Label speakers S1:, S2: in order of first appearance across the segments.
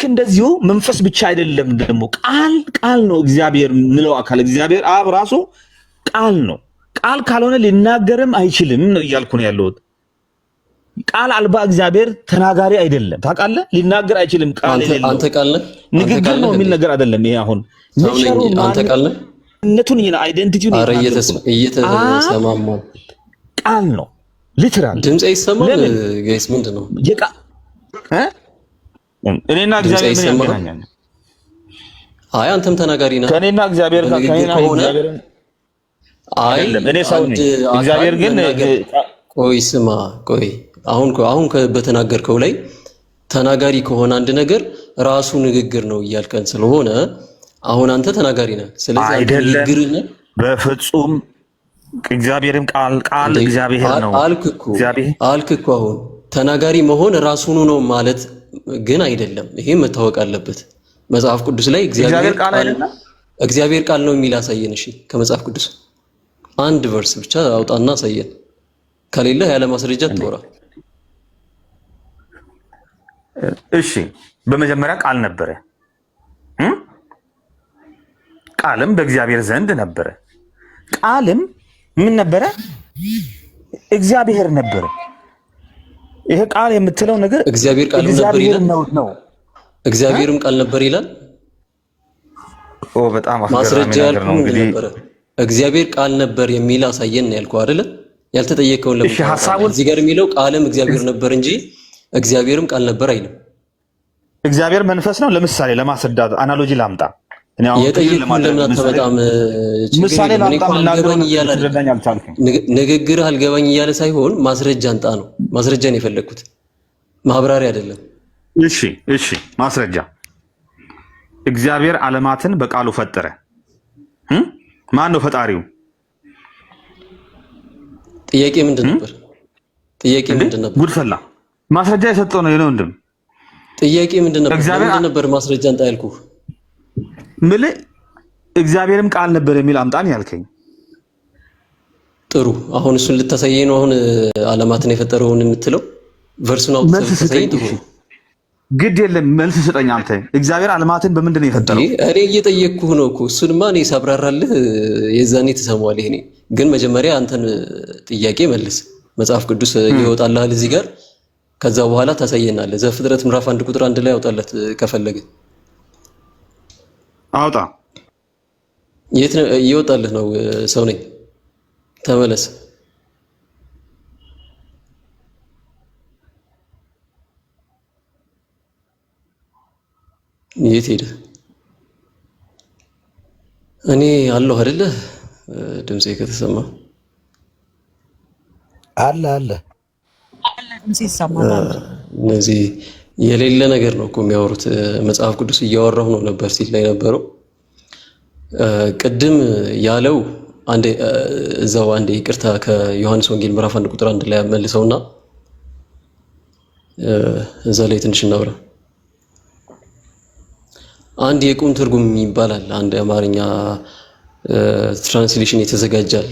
S1: እንደዚሁ መንፈስ ብቻ አይደለም ደግሞ ቃል ነው እግዚአብሔር ምለው አካል እግዚአብሔር አብ ራሱ ቃል ነው ቃል ካልሆነ ሊናገርም አይችልም ነው እያልኩ ነው ያለሁት ቃል አልባ እግዚአብሔር ተናጋሪ አይደለም ታውቃለህ ሊናገር አይችልም ቃል የሌለው
S2: አንተ ቃል ነህ
S1: ንግግር ነው የሚል ነገር አይደለም ይሄ አሁን ነሽሩ
S2: አንተ ቃል ነህ
S1: ነቱን ይና አይደንቲቲውን
S2: እየተሰማማ
S1: ቃል ነው ሊትራል
S2: ድምጽ ይሰማል ጋይስ ምንድነው
S1: እኔና እግዚአብሔር ምን ያገናኛል
S2: አይ አንተም ተናጋሪ ነህ
S1: ከኔና እግዚአብሔር ጋር ከኔና እግዚአብሔር አይደለም እኔ ሰው ነኝ እግዚአብሔር ግን
S2: ቆይ ስማ ቆይ አሁን በተናገርከው ላይ ተናጋሪ ከሆነ አንድ ነገር ራሱ ንግግር ነው እያልከን ስለሆነ አሁን አንተ ተናጋሪ ነህ ስለዚህ ንግግር ነህ በፍጹም
S1: እግዚአብሔርም ቃል እግዚአብሔር ነው
S2: አልክኩ አሁን ተናጋሪ መሆን ራሱኑ ነው ማለት ግን አይደለም ይሄ መታወቅ አለበት መጽሐፍ ቅዱስ ላይ እግዚአብሔር ቃል ነው የሚል አሳየን እሺ ከመጽሐፍ ቅዱስ አንድ ቨርስ ብቻ አውጣና አሳየን ከሌለ ያለ ማስረጃ ተወራ
S1: እሺ በመጀመሪያ ቃል ነበረ ቃልም በእግዚአብሔር ዘንድ ነበረ ቃልም ምን ነበረ እግዚአብሔር ነበረ ይሄ ቃል የምትለው ነገር
S2: እግዚአብሔር ቃል ነው እግዚአብሔርም ቃል ነበር ይላል
S1: በጣም
S2: ማስረጃ ያልኩህ እንግዲህ እግዚአብሔር ቃል ነበር የሚል አሳየን ያልኩህ አይደለ ያልተጠየቀውን ለምን እዚህ ጋር የሚለው ቃልም እግዚአብሔር ነበር እንጂ እግዚአብሔርም ቃል ነበር አይልም
S1: እግዚአብሔር መንፈስ ነው ለምሳሌ ለማስረዳት አናሎጂ ላምጣ
S2: ምሳሌ ንግግር አልገባኝ እያለ ሳይሆን ማስረጃ አንጣ ነው ማስረጃን የፈለኩት ማብራሪያ አይደለም
S1: እሺ ማስረጃ እግዚአብሔር ዓለማትን በቃሉ ፈጠረ ማን ነው ፈጣሪው
S2: ጥያቄ ምንድን ነበር
S1: ጉድፈላ ማስረጃ የሰጠው ነው የኔ ወንድም
S2: ጥያቄ ምንድን ነበር ማስረጃ አንጣ ያልኩህ
S1: ምለ እግዚአብሔርም ቃል ነበር የሚል አምጣን ያልከኝ
S2: ጥሩ አሁን እሱን ልታሳየኝ ነው አሁን ዓለማትን የፈጠረውን የምትለው ቨርሱን አውጥተህ ልታሳየኝ ጥሩ
S1: ግድ የለም መልስ ስጠኝ አንተ እግዚአብሔር ዓለማትን በምንድን ነው የፈጠረው
S2: እኔ እየጠየቅኩህ ነው እኮ እሱንማ እኔ ሳብራራልህ የዛኔ ትሰማዋለህ እኔ ግን መጀመሪያ አንተን ጥያቄ መልስ መጽሐፍ ቅዱስ ይወጣልሃል እዚህ ጋር ከዛ በኋላ ታሳየናለህ ዘፍጥረት ምዕራፍ 1 ቁጥር 1 ላይ ያወጣለት ከፈለገ
S1: አውጣ
S2: የት ነው ይወጣልህ ነው ሰው ነኝ ተመለስ የት ሄደ እኔ አለሁ አይደለ ድምጼ ከተሰማ
S3: አለ ድምጼ ይሰማል
S2: እነዚህ የሌለ ነገር ነው እኮ የሚያወሩት መጽሐፍ ቅዱስ እያወራሁ ነው ነበር ሲል ላይ ነበረው ቅድም ያለው እዛው አንዴ ይቅርታ ከዮሐንስ ወንጌል ምዕራፍ 1 ቁጥር 1 ላይ መልሰውና እዛ ላይ ትንሽ እናወራ አንድ የቁም ትርጉም ይባላል አንድ አማርኛ ትራንስሌሽን የተዘጋጃል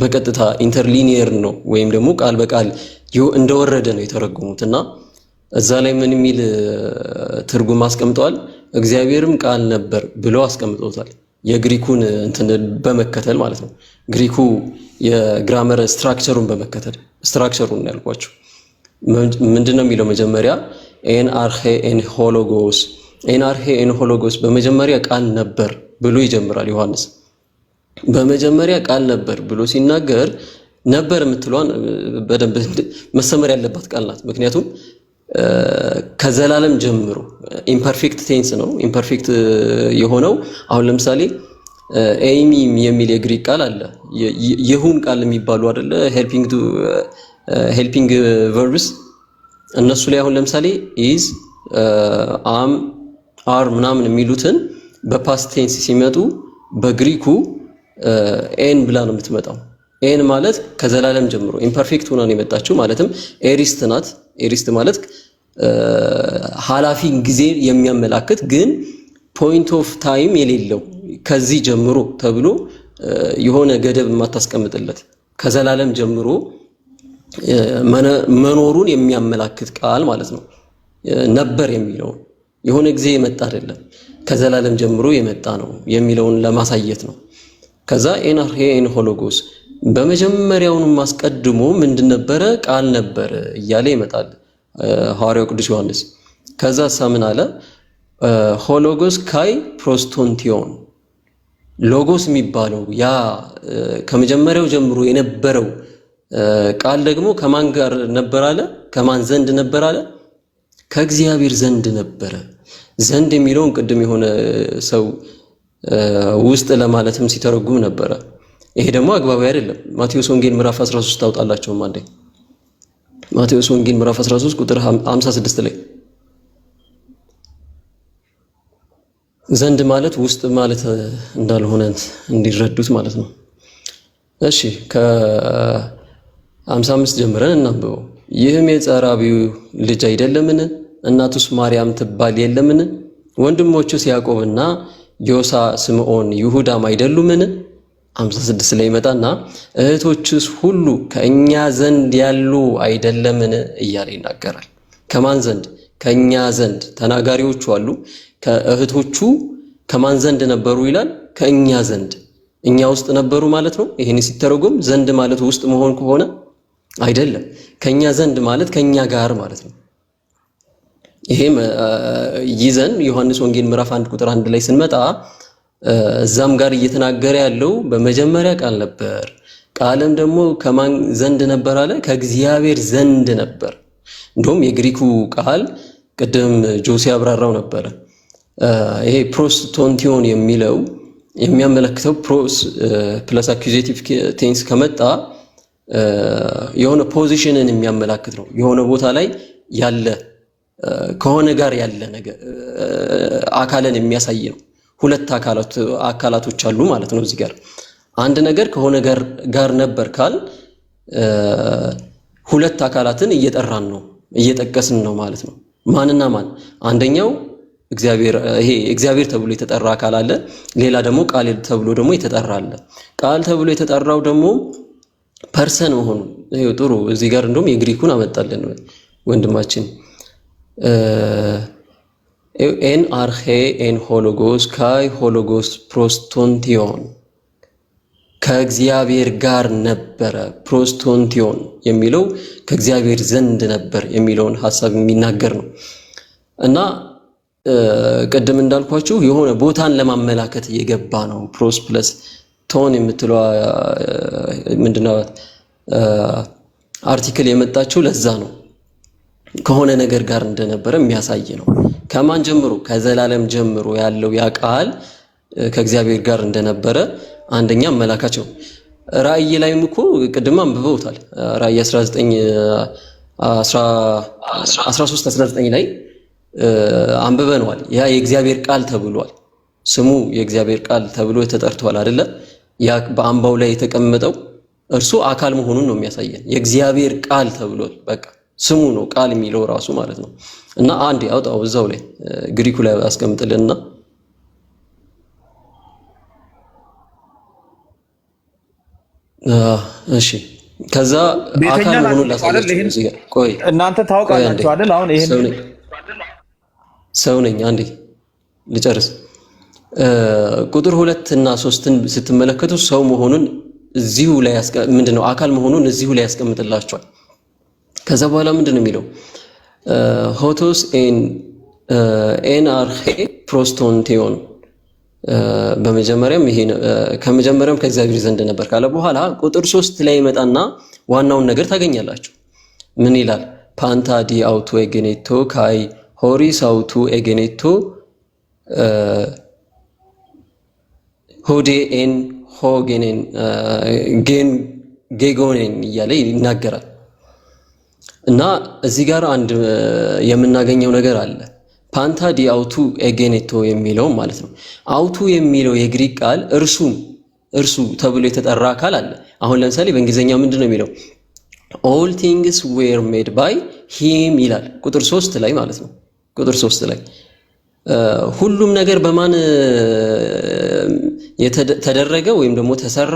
S2: በቀጥታ ኢንተርሊኒየር ነው ወይም ደግሞ ቃል በቃል እንደወረደ ነው የተረጎሙትና እዛ ላይ ምን የሚል ትርጉም አስቀምጠዋል እግዚአብሔርም ቃል ነበር ብሎ አስቀምጠውታል የግሪኩን እንትን በመከተል ማለት ነው ግሪኩ የግራመር ስትራክቸሩን በመከተል ስትራክቸሩን ያልኳችሁ ምንድነው የሚለው መጀመሪያ ኤንአርሄ ሆሎጎስ በመጀመሪያ ቃል ነበር ብሎ ይጀምራል ዮሐንስ በመጀመሪያ ቃል ነበር ብሎ ሲናገር ነበር የምትሏን በደንብ መሰመር ያለባት ቃል ናት ምክንያቱም ከዘላለም ጀምሮ ኢምፐርፌክት ቴንስ ነው ኢምፐርፌክት የሆነው አሁን ለምሳሌ ኤሚ የሚል የግሪክ ቃል አለ ይሁን ቃል የሚባሉ አይደለ ሄልፒንግ ቨርብስ እነሱ ላይ አሁን ለምሳሌ ኢዝ አም አር ምናምን የሚሉትን በፓስት ቴንስ ሲመጡ በግሪኩ ኤን ብላ ነው የምትመጣው ኤን ማለት ከዘላለም ጀምሮ ኢምፐርፌክት ሆና ነው የመጣችው ማለትም ኤሪስት ናት ኤሪስት ማለት ሐላፊን ጊዜ የሚያመላክት ግን ፖይንት ኦፍ ታይም የሌለው ከዚህ ጀምሮ ተብሎ የሆነ ገደብ የማታስቀምጥለት ከዘላለም ጀምሮ መኖሩን የሚያመላክት ቃል ማለት ነው ነበር የሚለው የሆነ ጊዜ የመጣ አይደለም ከዘላለም ጀምሮ የመጣ ነው የሚለውን ለማሳየት ነው። ከዛ ኤን አርኬ ኤን ሆሎጎስ በመጀመሪያውንም አስቀድሞ ምንድን ነበረ? ቃል ነበረ እያለ ይመጣል ሐዋርያው ቅዱስ ዮሐንስ። ከዛ ምን አለ? ሆሎጎስ ካይ ፕሮስቶንቲዮን ሎጎስ የሚባለው ያ ከመጀመሪያው ጀምሮ የነበረው ቃል ደግሞ ከማን ጋር ነበር አለ? ከማን ዘንድ ነበር አለ? ከእግዚአብሔር ዘንድ ነበረ። ዘንድ የሚለውን ቅድም የሆነ ሰው ውስጥ ለማለትም ሲተረጉም ነበረ። ይሄ ደግሞ አግባባዊ አይደለም። ማቴዎስ ወንጌል ምዕራፍ 13 ታውጣላችሁ ማንዴ ማቴዎስ ወንጌል ምዕራፍ 13 ቁጥር 56 ላይ ዘንድ ማለት ውስጥ ማለት እንዳልሆነ እንዲረዱት ማለት ነው። እሺ ከ55 ጀምረን እናንብበው። ይህም የጸራቢው ልጅ አይደለምን? እናቱስ ማርያም ትባል የለምን? ወንድሞቹስ ያዕቆብና ዮሳ፣ ስምዖን፣ ይሁዳም አይደሉምን? 56 ላይ ይመጣና እህቶችስ ሁሉ ከእኛ ዘንድ ያሉ አይደለምን እያለ ይናገራል። ከማን ዘንድ? ከእኛ ዘንድ። ተናጋሪዎቹ አሉ። ከእህቶቹ ከማን ዘንድ ነበሩ ይላል? ከእኛ ዘንድ። እኛ ውስጥ ነበሩ ማለት ነው። ይሄን ሲተረጎም ዘንድ ማለት ውስጥ መሆን ከሆነ አይደለም። ከእኛ ዘንድ ማለት ከእኛ ጋር ማለት ነው። ይሄም ይዘን ዮሐንስ ወንጌል ምዕራፍ 1 ቁጥር 1 ላይ ስንመጣ እዛም ጋር እየተናገረ ያለው በመጀመሪያ ቃል ነበር፣ ቃልም ደግሞ ከማን ዘንድ ነበር አለ? ከእግዚአብሔር ዘንድ ነበር። እንደውም የግሪኩ ቃል ቅድም ጆሲ አብራራው ነበረ። ይሄ ፕሮስቶንቲዮን የሚለው የሚያመለክተው ፕሮስ ፕለስ አኩዜቲቭ ቴንስ ከመጣ የሆነ ፖዚሽንን የሚያመላክት ነው። የሆነ ቦታ ላይ ያለ ከሆነ ጋር ያለ ነገር አካልን የሚያሳይ ነው። ሁለት አካላቶች አሉ ማለት ነው። እዚህ ጋር አንድ ነገር ከሆነ ጋር ነበር ካል ሁለት አካላትን እየጠራን ነው እየጠቀስን ነው ማለት ነው። ማንና ማን? አንደኛው እግዚአብሔር፣ ይሄ እግዚአብሔር ተብሎ የተጠራ አካል አለ። ሌላ ደግሞ ቃል ተብሎ ደግሞ የተጠራ አለ። ቃል ተብሎ የተጠራው ደግሞ ፐርሰን መሆኑ ይሄው ጥሩ። እዚህ ጋር እንደውም የግሪኩን አመጣልን ወንድማችን ኤን አርኬ ኤን ሆሎጎስ ካይ ሆሎጎስ ፕሮስቶንቲዮን ከእግዚአብሔር ጋር ነበረ። ፕሮስቶንቲዮን የሚለው ከእግዚአብሔር ዘንድ ነበር የሚለውን ሐሳብ የሚናገር ነው እና ቅድም እንዳልኳችሁ የሆነ ቦታን ለማመላከት የገባ ነው። ፕሮስ ፕለስ ቶን የምትለው ምንድነው አርቲክል የመጣችው ለዛ ነው። ከሆነ ነገር ጋር እንደነበረ የሚያሳይ ነው። ከማን ጀምሮ? ከዘላለም ጀምሮ ያለው ያ ቃል ከእግዚአብሔር ጋር እንደነበረ አንደኛ አመላካች ነው። ራእይ ላይም እኮ ቅድም አንብበውታል። ራእይ 13:19 ላይ አንብበነዋል። ያ የእግዚአብሔር ቃል ተብሏል። ስሙ የእግዚአብሔር ቃል ተብሎ ተጠርቷል አይደለ? ያ በአምባው ላይ የተቀመጠው እርሱ አካል መሆኑን ነው የሚያሳየን። የእግዚአብሔር ቃል ተብሏል። በቃ ስሙ ነው ቃል የሚለው ራሱ ማለት ነው። እና አንዴ አውጣው እዛው ላይ ግሪኩ ላይ አስቀምጥልንና እሺ ከዛ አካል መሆኑን ላሳያችሁ። እዚህ ጋር ቆይ
S1: እናንተ ታውቃላችሁ አይደል? አሁን ይሄን
S2: ሰው ነኝ አንዴ ልጨርስ። ቁጥር 2 እና 3ን ስትመለከቱ ሰው መሆኑን እዚሁ ላይ ምንድነው አካል መሆኑን እዚሁ ላይ ያስቀምጥላችኋል። ከዛ በኋላ ምንድነው የሚለው? ሆቶስ ኤን አርኬ ፕሮስቶንቲዮን በመጀመሪያም ይሄ ከመጀመሪያም ከእግዚአብሔር ዘንድ ነበር ካለ በኋላ ቁጥር 3 ላይ ይመጣና ዋናውን ነገር ታገኛላችሁ። ምን ይላል? ፓንታ ዲ አውቶ ኤጌኔቶ ካይ ሆሪስ አውቱ ኤጌኔቶ ሆዴ ኤን ሆጌኔን ጌጎኔን እያለ ይናገራል። እና እዚህ ጋር አንድ የምናገኘው ነገር አለ። ፓንታ ዲ አውቱ ኤጌኔቶ የሚለው ማለት ነው። አውቱ የሚለው የግሪክ ቃል እርሱ ተብሎ የተጠራ አካል አለ። አሁን ለምሳሌ በእንግሊዘኛው ምንድነው የሚለው? all things were made by him ይላል ቁጥር 3 ላይ ማለት ነው። ቁጥር 3 ላይ ሁሉም ነገር በማን የተደረገ ወይም ደግሞ ተሰራ?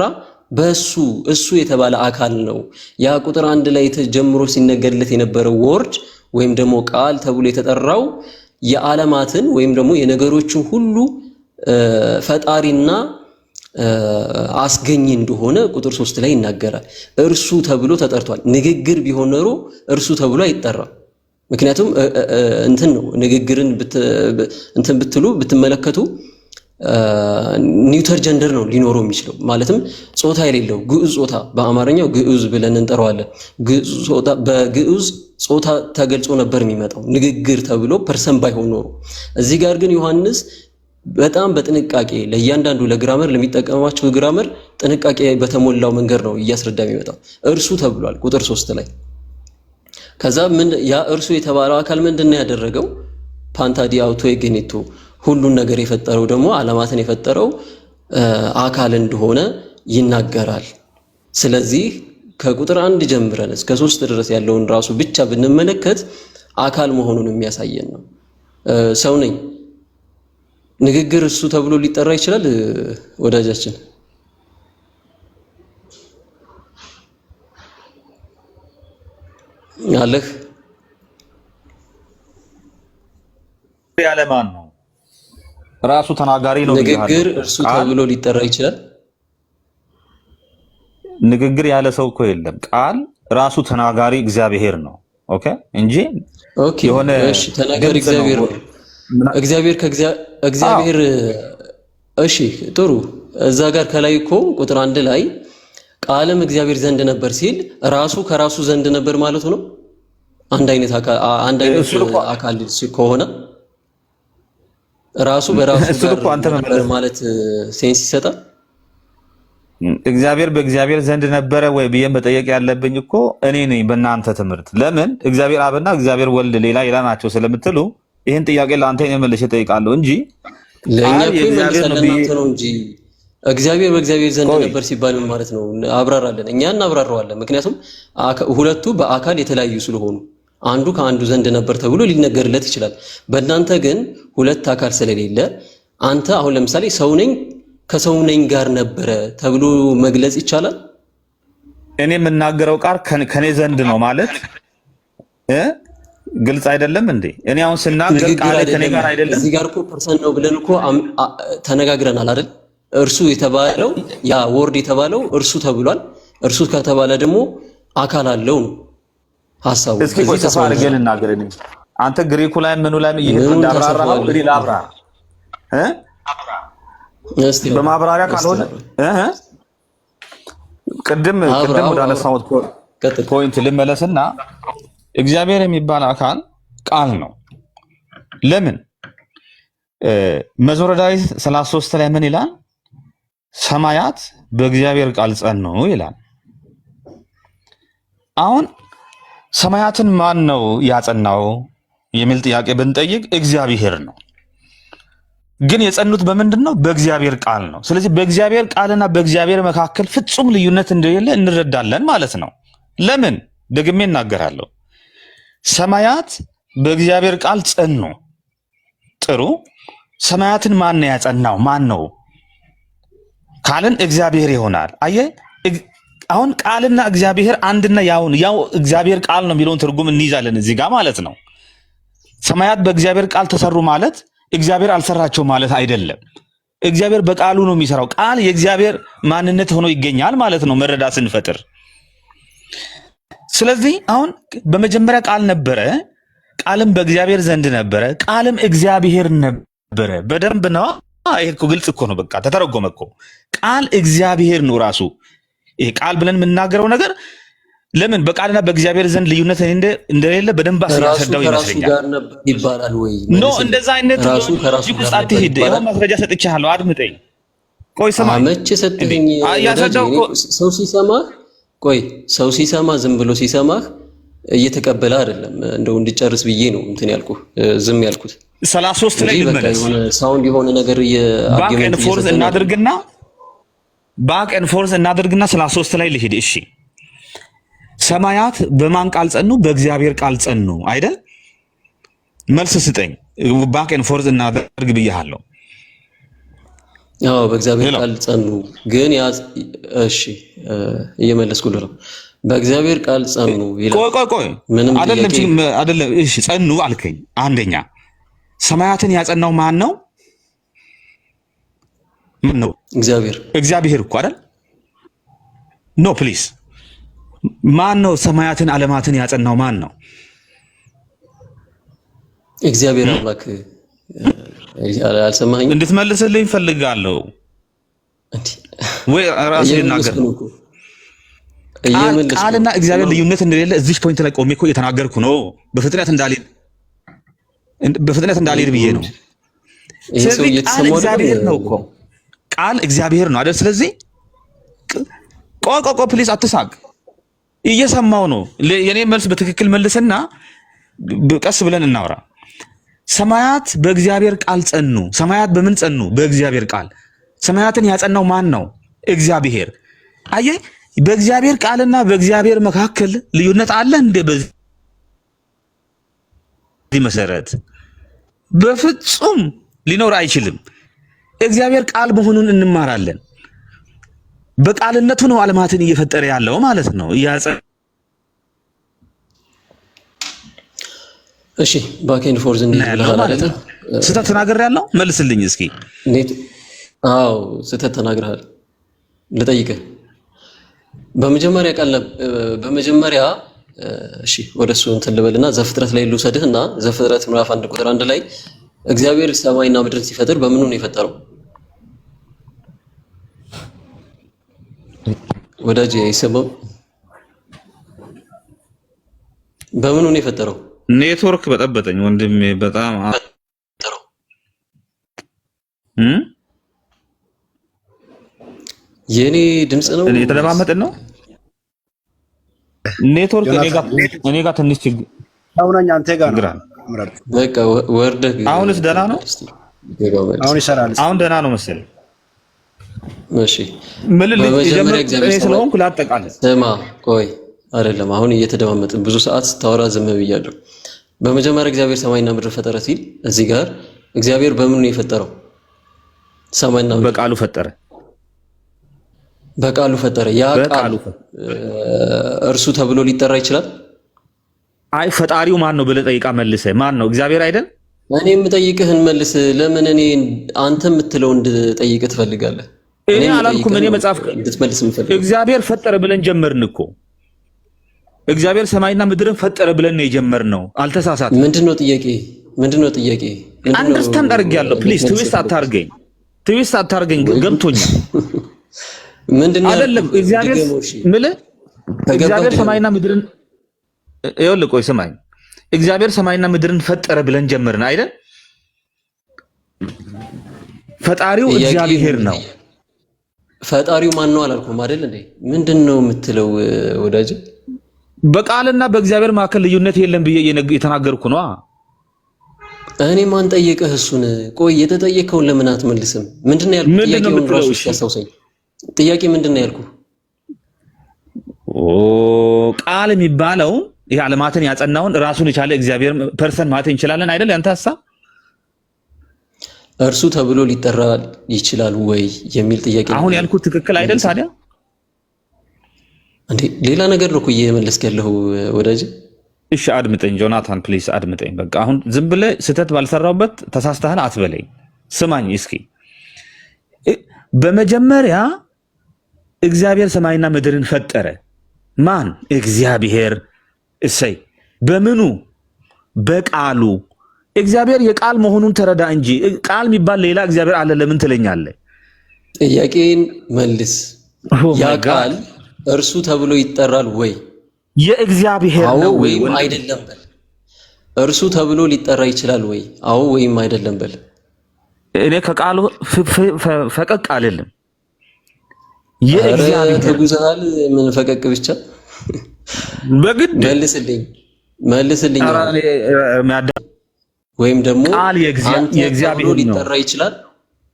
S2: እሱ የተባለ አካል ነው። ያ ቁጥር 1 ላይ ተጀምሮ ሲነገርለት የነበረው ወርድ ወይም ደግሞ ቃል ተብሎ የተጠራው የዓለማትን ወይም ደግሞ የነገሮችን ሁሉ ፈጣሪና አስገኝ እንደሆነ ቁጥር 3 ላይ ይናገራል። እርሱ ተብሎ ተጠርቷል። ንግግር ቢሆን ኖሮ እርሱ ተብሎ አይጠራም። ምክንያቱም እንትን ነው ንግግርን እንትን ብትመለከቱ ኒውተር ጀንደር ነው ሊኖረው የሚችለው ማለትም ጾታ የሌለው ግዑዝ ጾታ በአማርኛው ግዑዝ ብለን እንጠራዋለን። በግዑዝ ጾታ ተገልጾ ነበር የሚመጣው ንግግር ተብሎ ፐርሰን ባይሆን ኖሮ። እዚህ ጋር ግን ዮሐንስ በጣም በጥንቃቄ ለእያንዳንዱ ለግራመር ለሚጠቀማቸው ግራመር ጥንቃቄ በተሞላው መንገድ ነው እያስረዳ የሚመጣው። እርሱ ተብሏል ቁጥር 3 ላይ። ከዛ ምን ያ እርሱ የተባለው አካል ምንድነው ያደረገው? ፓንታዲ አውቶ የገኒቶ ሁሉን ነገር የፈጠረው ደግሞ ዓለማትን የፈጠረው አካል እንደሆነ ይናገራል። ስለዚህ ከቁጥር 1 ጀምረን እስከ 3 ድረስ ያለውን ራሱ ብቻ ብንመለከት አካል መሆኑን የሚያሳየን ነው። ሰው ነኝ ንግግር እሱ ተብሎ ሊጠራ ይችላል ወዳጃችን? አለህ
S1: ያለ ማን ነው? ራሱ ተናጋሪ ነው።
S2: ንግግር እርሱ ተብሎ ሊጠራ ይችላል?
S1: ንግግር ያለ ሰው እኮ የለም። ቃል ራሱ ተናጋሪ እግዚአብሔር ነው። ኦኬ እንጂ
S2: የሆነ እሺ ተናጋሪ እግዚአብሔር ነው። እግዚአብሔር እሺ ጥሩ። እዛ ጋር ከላይ እኮ ቁጥር 1 ላይ ቃልም እግዚአብሔር ዘንድ ነበር ሲል ራሱ ከራሱ ዘንድ ነበር ማለት ነው። አንድ አይነት አካል ከሆነ ራሱ በራሱ ጋር ማለት ሴንስ ይሰጣል።
S1: እግዚአብሔር በእግዚአብሔር ዘንድ ነበረ ወይ ብዬ መጠየቅ ያለብኝ እኮ እኔ ነኝ በእናንተ ትምህርት። ለምን እግዚአብሔር አብና እግዚአብሔር ወልድ ሌላ ናቸው ስለምትሉ ይሄን ጥያቄ ለአንተ መልሼ እጠይቃለሁ እንጂ
S2: ለኛ ለእናንተ ነው እንጂ እግዚአብሔር በእግዚአብሔር ዘንድ ነበር ሲባል ማለት ነው። አብራራለን፣ እኛ እናብራራዋለን። ምክንያቱም ሁለቱ በአካል የተለያዩ ስለሆኑ አንዱ ከአንዱ ዘንድ ነበር ተብሎ ሊነገርለት ይችላል። በእናንተ ግን ሁለት አካል ስለሌለ አንተ አሁን ለምሳሌ ሰው ነኝ ከሰው ነኝ ጋር ነበረ ተብሎ መግለጽ ይቻላል።
S1: እኔ የምናገረው ቃል ከኔ ዘንድ ነው ማለት ግልጽ አይደለም እንዴ? እኔ አሁን ስናገር ቃል ከኔ ጋር አይደለም።
S2: እዚህ ጋር እኮ ፐርሰን ነው ብለን እኮ ተነጋግረናል አይደል? እርሱ የተባለው ያ ወርድ የተባለው እርሱ ተብሏል። እርሱ ከተባለ ደግሞ አካል አለው ነው ሐሳቡ።
S1: እስኪ ቆይ ተስፋ አድርገን ልናገር። አንተ ግሪኩ ላይ ምኑ ላይ እንዳብራራው እንግዲህ ላብራ
S2: እስቲ
S1: በማብራሪያ ካልሆነ ቅድም ወደ አነሳሁት ፖይንት ልመለስና እግዚአብሔር የሚባል አካል ቃል ነው። ለምን መዝሙረ ዳዊት 33 ላይ ምን ይላል? ሰማያት በእግዚአብሔር ቃል ጸኑ ይላል። አሁን ሰማያትን ማን ነው ያጸናው የሚል ጥያቄ ብንጠይቅ እግዚአብሔር ነው። ግን የጸኑት በምንድን ነው? በእግዚአብሔር ቃል ነው። ስለዚህ በእግዚአብሔር ቃልና በእግዚአብሔር መካከል ፍጹም ልዩነት እንደሌለ እንረዳለን ማለት ነው። ለምን ደግሜ እናገራለሁ። ሰማያት በእግዚአብሔር ቃል ጸኑ። ጥሩ። ሰማያትን ማን ነው ያጸናው? ማን ነው ካልን እግዚአብሔር ይሆናል። አየህ፣ አሁን ቃልና እግዚአብሔር አንድና ያው እግዚአብሔር ቃል ነው የሚለውን ትርጉም እንይዛለን እዚህ ጋር ማለት ነው። ሰማያት በእግዚአብሔር ቃል ተሰሩ ማለት እግዚአብሔር አልሰራቸው ማለት አይደለም። እግዚአብሔር በቃሉ ነው የሚሰራው። ቃል የእግዚአብሔር ማንነት ሆኖ ይገኛል ማለት ነው መረዳት ስንፈጥር። ስለዚህ አሁን በመጀመሪያ ቃል ነበረ፣ ቃልም በእግዚአብሔር ዘንድ ነበረ፣ ቃልም እግዚአብሔር ነበረ። በደንብ ነው። ይሄ እኮ ግልጽ እኮ ነው። በቃ ተተረጎመ እኮ። ቃል እግዚአብሔር ነው ራሱ። ይሄ ቃል ብለን የምናገረው ነገር ለምን በቃልና በእግዚአብሔር ዘንድ ልዩነት እንደሌለ በደንብ አስረዳው ይመስለኛል።
S2: ይባላል ወይ
S1: ኖ? እንደዛ አይነት ራሱ ከራሱ ጋር አትሄድ። ይሄው ማስረጃ ሰጥቻለሁ፣ አድምጠኝ። ቆይ ስማ፣
S2: መቼ ሰጥኝ? ሰው ሲሰማህ ቆይ ሰው ሲሰማ ዝም ብሎ ሲሰማህ እየተቀበለ አይደለም። እንደው እንድጨርስ ብዬ ነው እንትን ያልኩህ ዝም ያልኩት።
S1: 33 ላይ ልመለስ።
S2: የሆነ ሳውንድ የሆነ ነገር
S1: ባክን ፎርስ እናድርግና 33 ላይ ልሂድ። እሺ፣ ሰማያት በማን ቃል ጸኑ? በእግዚአብሔር ቃል ጸኑ አይደል? መልስ ስጠኝ። ባክን ፎርስ እናድርግ ብያለሁ።
S2: አዎ በእግዚአብሔር ቃል ጸኑ። ግን ያ እሺ እየመለስኩልህ ነው። በእግዚአብሔር ቃል ጸኑ ይላል።
S1: ቆይ አይደለም። እሺ ጸኑ አልከኝ። አንደኛ ሰማያትን ያጸናው ማን ነው? ምን ነው? እግዚአብሔር እኮ አይደል? ኖ ፕሊዝ፣ ማን ነው ሰማያትን ዓለማትን ያጸናው ማን ነው?
S2: እግዚአብሔር አምላክ። አልሰማኸኝም?
S1: እንድትመልስልኝ ፈልጋለሁ ወይ ራስህ ይናገር። ቃልና እግዚአብሔር ልዩነት እንደሌለ እዚህ ፖይንት ላይ ቆሜ እኮ እየተናገርኩ ነው። በፍጥነት እንዳልሄድ ብዬ ነው። ስለዚህ ቃል እግዚአብሔር ነው እኮ ቃል እግዚአብሔር ነው አይደል? ስለዚህ ቆቆ ፕሊዝ አትሳቅ፣ እየሰማው ነው። የኔ መልስ በትክክል መልስና ቀስ ብለን እናወራ። ሰማያት በእግዚአብሔር ቃል ጸኑ። ሰማያት በምን ጸኑ? በእግዚአብሔር ቃል። ሰማያትን ያጸናው ማን ነው? እግዚአብሔር። አየህ፣ በእግዚአብሔር ቃልና በእግዚአብሔር መካከል ልዩነት አለ እንደ በዚህ መሰረት በፍጹም ሊኖር አይችልም። እግዚአብሔር ቃል መሆኑን እንማራለን። በቃልነቱ ነው ዓለማትን እየፈጠረ ያለው ማለት ነው።
S2: እሺ ባኬንድ ፎርዝ እንብለሃል ማለት ነው።
S1: ስህተት ተናግሬያለሁ? መልስልኝ እስኪ።
S2: አዎ ስህተት ተናግረሃል። ልጠይቅህ በመጀመሪያ እሺ ወደሱ እንትን ልበልና ዘፍጥረት ላይ ልውሰድህና ዘፍጥረት ምዕራፍ 1 ቁጥር 1 ላይ እግዚአብሔር ሰማይና ምድርን ሲፈጥር በምኑ ነው የፈጠረው? ወዳጄ አይሰማም? በምኑ ነው የፈጠረው?
S1: ኔትወርክ በጠበጠኝ ወንድሜ፣ በጣም
S2: የኔ ድምጽ ነው
S1: የተለማመጥን ነው። ኔትወርክ እኔ ጋር ትንሽ ችግር
S4: አሁን አንተ ጋር ነው።
S2: በቃ ወርደህ
S1: አሁንስ ደህና ነው?
S4: አሁን ይሰራል።
S1: አሁን ደህና ነው መሰለኝ።
S2: እሺ
S1: በመጀመሪያ እግዚአብሔር ስለሆንኩ ላጠቃልል።
S2: ስማ ቆይ አይደለም፣ አሁን እየተደማመጥን ብዙ ሰዓት ስታወራ ዝም ብያለሁ። በመጀመሪያ እግዚአብሔር ሰማይና ምድር ፈጠረ ሲል እዚህ ጋር እግዚአብሔር በምን ነው የፈጠረው? ሰማይና ምድር
S1: በቃሉ ፈጠረ።
S2: በቃሉ ፈጠረ። ያ ቃል እርሱ ተብሎ ሊጠራ ይችላል?
S1: አይ ፈጣሪው ማን ነው ብለህ ጠይቃ መልሰህ ማን ነው? እግዚአብሔር አይደል?
S2: እኔ የምጠይቅህን መልስ። ለምን እኔ አንተ የምትለው እንድጠይቅህ ትፈልጋለህ?
S1: እኔ አላልኩም። እኔ መጽሐፍ
S2: እንድትመልስ የምፈልገው
S1: እግዚአብሔር ፈጠረ ብለን ጀመርን እኮ። እግዚአብሔር ሰማይና ምድርን ፈጠረ ብለን ነው የጀመርነው። አልተሳሳትም።
S2: ምንድነው ጥያቄ?
S1: አንደርስታንድ አድርጌያለሁ። ፕሊዝ ትዊስት አታርገኝ። ገብቶኛል።
S2: ምንድነው
S1: አይደለም? እግዚአብሔር እግዚአብሔር ሰማይና ምድርን ይኸውልህ፣ ቆይ ስማኝ። እግዚአብሔር ሰማይና ምድርን ፈጠረ ብለን ጀመርን አይደል? ፈጣሪው እግዚአብሔር ነው።
S2: ፈጣሪው ማን ነው አላልኩም አይደል እንዴ? ምንድነው የምትለው ወዳጅ?
S1: በቃልና በእግዚአብሔር መካከል ልዩነት የለም ብዬ የተናገርኩ ነው።
S2: እኔ ማን ጠየቀህ እሱን? ቆይ የተጠየቀውን ለምን አትመልስም? ምንድነው ያልኩህ? ጥያቄውን ራሱ ያስታውሰኝ። ጥያቄ ምንድነው ያልኩህ?
S1: ቃል የሚባለው ይሄ ዓለማትን ያጸናውን ራሱን የቻለ እግዚአብሔር ፐርሰን ማለት እንችላለን አይደል? ያንተ ሐሳብ
S2: እርሱ ተብሎ ሊጠራ ይችላል ወይ የሚል ጥያቄ።
S1: አሁን ያልኩት ትክክል አይደል ታዲያ?
S2: እንዴ ሌላ ነገር ነው እኮ እየመለስክ ያለው ወዳጅ።
S1: እሺ አድምጠኝ ጆናታን ፕሊስ አድምጠኝ። በቃ አሁን ዝም ብለህ ስህተት ባልሰራውበት ተሳስተሃል አትበለኝ። ስማኝ እስኪ። በመጀመሪያ እግዚአብሔር ሰማይና ምድርን ፈጠረ። ማን? እግዚአብሔር። እሰይ። በምኑ? በቃሉ። እግዚአብሔር የቃል መሆኑን ተረዳ እንጂ ቃል የሚባል ሌላ እግዚአብሔር አለ ለምን ትለኛለህ?
S2: ጥያቄን መልስ። ያ ቃል እርሱ ተብሎ ይጠራል ወይ?
S1: የእግዚአብሔር ነው
S2: ወይም አይደለም በል። እርሱ ተብሎ ሊጠራ ይችላል ወይ? አዎ ወይም አይደለም በል።
S1: እኔ ከቃሉ ፈቀቅ አልልም። የእግዚአብሔር
S2: ተጉዘሃል። ምን ፈቀቅ ብቻ
S1: በግድ
S2: መልስልኝ። ወይም ደግሞ
S1: ቃል የእግዚአብሔር
S2: ሊጠራ ይችላል።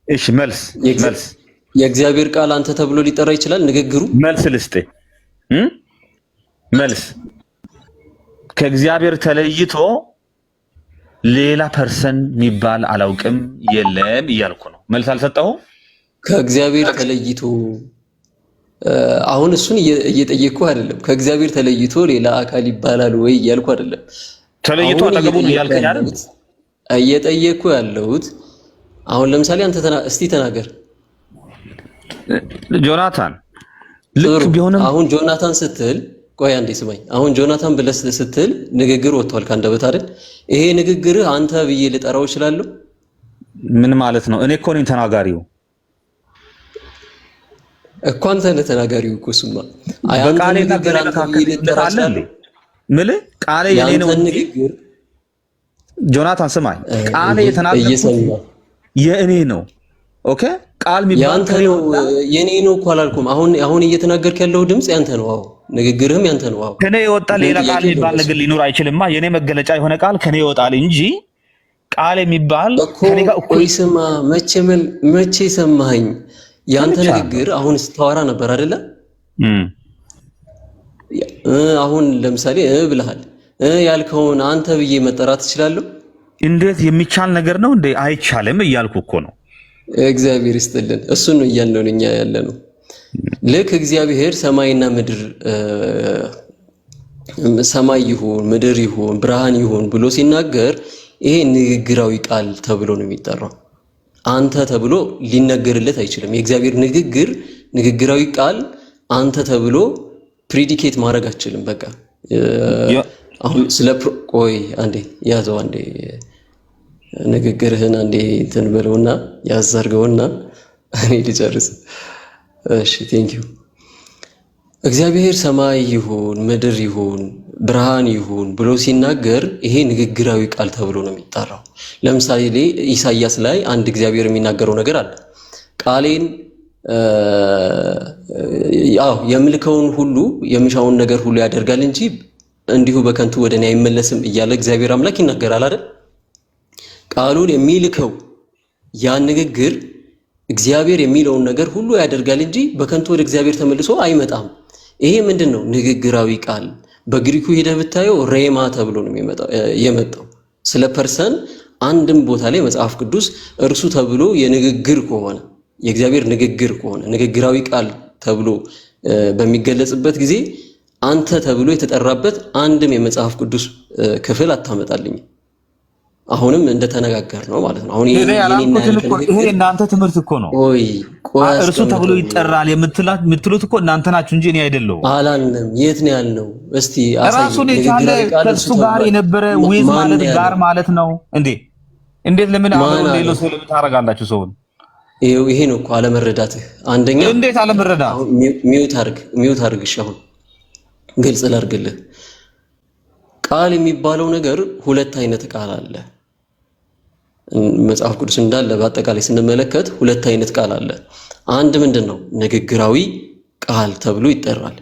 S1: እሺ መልስ
S2: የእግዚአብሔር ቃል አንተ ተብሎ ሊጠራ ይችላል። ንግግሩ
S1: መልስ ልስጥህ። መልስ ከእግዚአብሔር ተለይቶ ሌላ ፐርሰን የሚባል አላውቅም የለም እያልኩ ነው። መልስ አልሰጠሁም።
S2: ከእግዚአብሔር ተለይቶ አሁን እሱን እየጠየቅኩ አይደለም። ከእግዚአብሔር ተለይቶ ሌላ አካል ይባላል ወይ እያልኩ አይደለም።
S1: ተለይቶ አጠገቡ ነው እያልከኝ አይደል?
S2: እየጠየኩ ያለሁት አሁን ለምሳሌ አንተ እስቲ ተናገር
S1: ጆናታን ልክ ቢሆንም
S2: አሁን ጆናታን ስትል ቆይ አንዴ ስማኝ አሁን ጆናታን ብለህ ስትል ንግግር ወጥቷል ካንደበት አይደል ይሄ ንግግር አንተ ብዬ ልጠራው እችላለሁ
S1: ምን ማለት ነው እኔ እኮ ነኝ ተናጋሪው
S2: እኮ አንተ ነህ ተናጋሪው እኮ እሱማ
S1: በቃሌ ንግግር አንተ ምል ቃሌ የኔ ነው ንግግር ጆናታን ስማኝ ቃሌ የተናገርኩት የእኔ ነው ኦኬ ቃል የሚባል
S2: ያንተ ነው የኔ ነው እኮ አላልኩም አሁን እየተናገርክ ያለው ድምጽ ያንተ ነው አዎ ንግግርህም ያንተ ነው አዎ ከኔ
S1: ይወጣል ሌላ ቃል የሚባል ነገር ሊኖር አይችልምማ የኔ መገለጫ የሆነ ቃል ከኔ ይወጣል እንጂ ቃል የሚባል ከኔ ጋር እኮ
S2: ይስማ መቼ ሰማኸኝ ያንተ ንግግር አሁን ስታወራ ነበር አይደለ አሁን ለምሳሌ ብለሃል ያልከውን አንተ ብዬ መጠራት እችላለሁ
S1: እንዴት የሚቻል ነገር ነው እንዴ አይቻልም እያልኩ እኮ ነው
S2: እግዚአብሔር ይስጥልን እሱን ነው እያልነው እኛ ያለነው ልክ እግዚአብሔር ሰማይና ምድር ሰማይ ይሁን ምድር ይሁን ብርሃን ይሁን ብሎ ሲናገር ይሄ ንግግራዊ ቃል ተብሎ ነው የሚጠራው አንተ ተብሎ ሊነገርለት አይችልም የእግዚአብሔር ንግግራዊ ቃል አንተ ተብሎ ፕሪዲኬት ማድረግ አይችልም በቃ አሁን ስለ ቆይ አንዴ ያዘው አንዴ ንግግርህን አንዴ እንትን በለውና ያዛርገውና እኔ ልጨርስ እሺ ቴንክ ዩ እግዚአብሔር ሰማይ ይሁን ምድር ይሁን ብርሃን ይሁን ብሎ ሲናገር ይሄ ንግግራዊ ቃል ተብሎ ነው የሚጠራው ለምሳሌ ኢሳይያስ ላይ አንድ እግዚአብሔር የሚናገረው ነገር አለ ቃሌን ያው የምልከውን ሁሉ የምሻውን ነገር ሁሉ ያደርጋል እንጂ እንዲሁ በከንቱ ወደኔ አይመለስም እያለ እግዚአብሔር አምላክ ይናገራል አይደል ቃሉን የሚልከው ያ ንግግር እግዚአብሔር የሚለውን ነገር ሁሉ ያደርጋል እንጂ በከንቱ ወደ እግዚአብሔር ተመልሶ አይመጣም ይሄ ምንድነው ንግግራዊ ቃል በግሪኩ ሄደህ ብታየው ሬማ ተብሎ ነው የመጣው ስለ ፐርሰን አንድም ቦታ ላይ መጽሐፍ ቅዱስ እርሱ ተብሎ የንግግር ከሆነ የእግዚአብሔር ንግግር ከሆነ ንግግራዊ ቃል ተብሎ በሚገለጽበት ጊዜ አንተ ተብሎ የተጠራበት አንድም የመጽሐፍ ቅዱስ ክፍል አታመጣልኝ አሁንም እንደተነጋገር ነው ማለት ነው አሁን
S1: ይሄ እናንተ ትምህርት እኮ ነው ቆይ እርሱ ተብሎ ይጠራል የምትሉት እኮ እናንተ ናችሁ እንጂ እኔ አይደለሁም
S2: አላልንም የት ነው ያልነው እስቲ
S1: ራሱን የቻለ ከእርሱ ጋር የነበረ ዊዝ ማለት ጋር ማለት ነው እንዴት ለምን አሁን ሌሎ ሰው ለምታረጋላችሁ ሰውን
S2: ይሄ ነው እኮ አለመረዳትህ አንደኛ
S1: እንዴት አለመረዳት
S2: ሚውት አርግሽ አሁን ግልጽ ላርግልህ ቃል የሚባለው ነገር ሁለት አይነት ቃል አለ መጽሐፍ ቅዱስ እንዳለ በአጠቃላይ ስንመለከት ሁለት አይነት ቃል አለ አንድ ምንድነው ንግግራዊ ቃል ተብሎ ይጠራል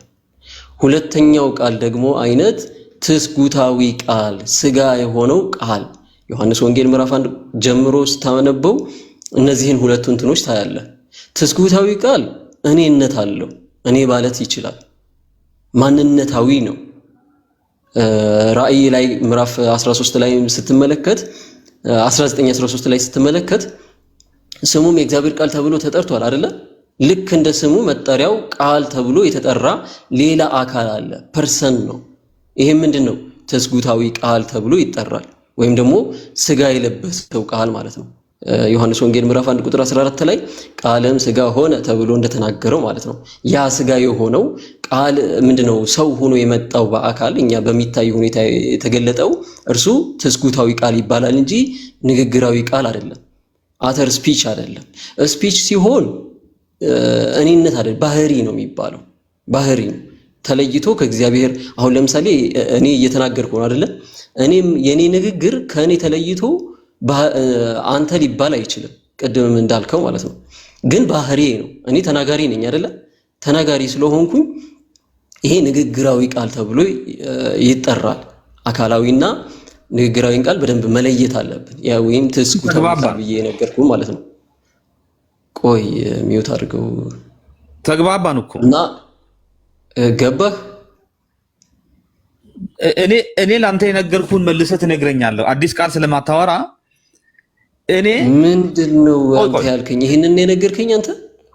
S2: ሁለተኛው ቃል ደግሞ አይነት ትስጉታዊ ቃል ስጋ የሆነው ቃል ዮሐንስ ወንጌል ምዕራፍ 1 ጀምሮ ስታነበው እነዚህን ሁለቱ እንትኖች ታያለ ትስጉታዊ ቃል እኔነት አለው እኔ ማለት ይችላል ማንነታዊ ነው ራእይ ላይ ምዕራፍ 13 ላይ ስትመለከት 19:13 ላይ ስትመለከት ስሙም የእግዚአብሔር ቃል ተብሎ ተጠርቷል አይደለ ልክ እንደ ስሙ መጠሪያው ቃል ተብሎ የተጠራ ሌላ አካል አለ ፐርሰን ነው ይሄ ምንድነው ትስጉታዊ ቃል ተብሎ ይጠራል ወይም ደግሞ ስጋ የለበሰው ቃል ማለት ነው ዮሐንስ ወንጌል ምዕራፍ 1 ቁጥር 14 ላይ ቃልም ስጋ ሆነ ተብሎ እንደተናገረው ማለት ነው ያ ስጋ የሆነው ቃል ምንድነው ሰው ሆኖ የመጣው በአካል እኛ በሚታይ ሁኔታ የተገለጠው እርሱ ትስጉታዊ ቃል ይባላል እንጂ ንግግራዊ ቃል አይደለም አተር ስፒች አይደለም ስፒች ሲሆን እኔነት አይደል ባህሪ ነው የሚባለው ባህሪ ነው ተለይቶ ከእግዚአብሔር አሁን ለምሳሌ እኔ እየተናገርኩ ነው አይደለ እኔም የኔ ንግግር ከኔ ተለይቶ አንተ ሊባል አይችልም ቀደም እንዳልከው ማለት ነው ግን ባህሪዬ ነው እኔ ተናጋሪ ነኝ አይደለ ተናጋሪ ስለሆንኩኝ ይሄ ንግግራዊ ቃል ተብሎ ይጠራል አካላዊና ንግግራዊን ቃል በደንብ መለየት አለብን ያ ወይም ትስጉታዊ ቃል ብዬ ነገርኩ ማለት ነው ቆይ ሚውት አድርገው
S1: ተግባባን እኮ
S2: እና ገባህ
S1: እኔ ላንተ የነገርኩን መልሰህ ትነግረኛለህ አዲስ ቃል ስለማታወራ እኔ
S2: ምንድነው አንተ ያልከኝ ይሄንን የነገርከኝ አንተ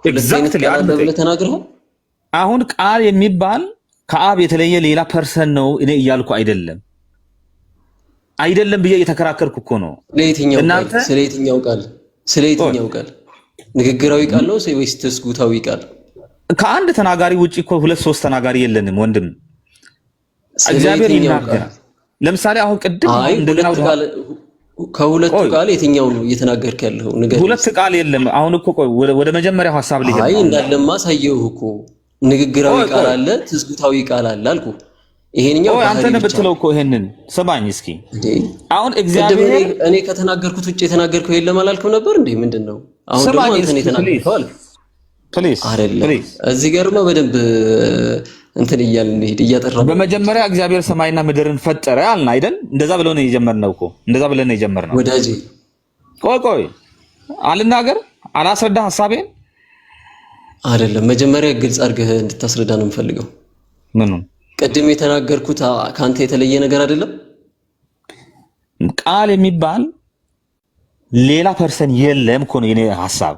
S1: ኤግዛክትሊ
S2: ብለህ ተናግረሃል
S1: አሁን ቃል የሚባል ከአብ የተለየ ሌላ ፐርሰን ነው እኔ እያልኩ አይደለም አይደለም ብዬ እየተከራከርኩ እኮ ነው።
S2: ስለየትኛው ቃል ንግግራዊ ቃል ነው ወይስ ትስጉታዊ ቃል?
S1: ከአንድ ተናጋሪ ውጪ እኮ ሁለት ሶስት ተናጋሪ የለንም ወንድም። እግዚአብሔር ይናገራል። ለምሳሌ አሁን ቅድም እንደገና
S2: ከሁለቱ ቃል የትኛው ነው እየተናገርክ ያለው?
S1: ሁለት ቃል የለም። አሁን እኮ ወደ መጀመሪያው ሐሳብ ልሄድ።
S2: አይ እንዳለማ ሳየው እኮ ንግግራዊ ቃል አለ፣ ትስጉታዊ ቃል አለ አልኩ። ይሄንኛው
S1: አንተ ነህ ብትለው እኮ ይሄንን ስማኝ እስኪ። አሁን እግዚአብሔር
S2: እኔ ከተናገርኩት ውጪ የተናገርከው የለም አላልኩም ነበር እንዴ? ምንድነው አሁን ደግሞ አንተ ነህ የተናገርከው አልክ።
S1: ፕሊዝ
S2: አይደለም እዚህ ጋርማ በደንብ እንትን እያልን ሄድ እያጠራን።
S1: በመጀመሪያ እግዚአብሔር ሰማይና ምድርን ፈጠረ አልን አይደል? እንደዛ ብለው ነው የጀመርነው እኮ እንደዛ ብለን ነው የጀመርነው።
S2: ወዳጄ
S1: ቆይ አልናገር አላስረዳ ሐሳቤን
S2: አይደለም። መጀመሪያ ግልጽ አድርገህ እንድታስረዳ ነው የምፈልገው።
S1: ምኑን?
S2: ቅድም የተናገርኩት ካንተ የተለየ ነገር አይደለም።
S1: ቃል የሚባል ሌላ ፐርሰን የለም እኮ ነው የኔ ሐሳብ።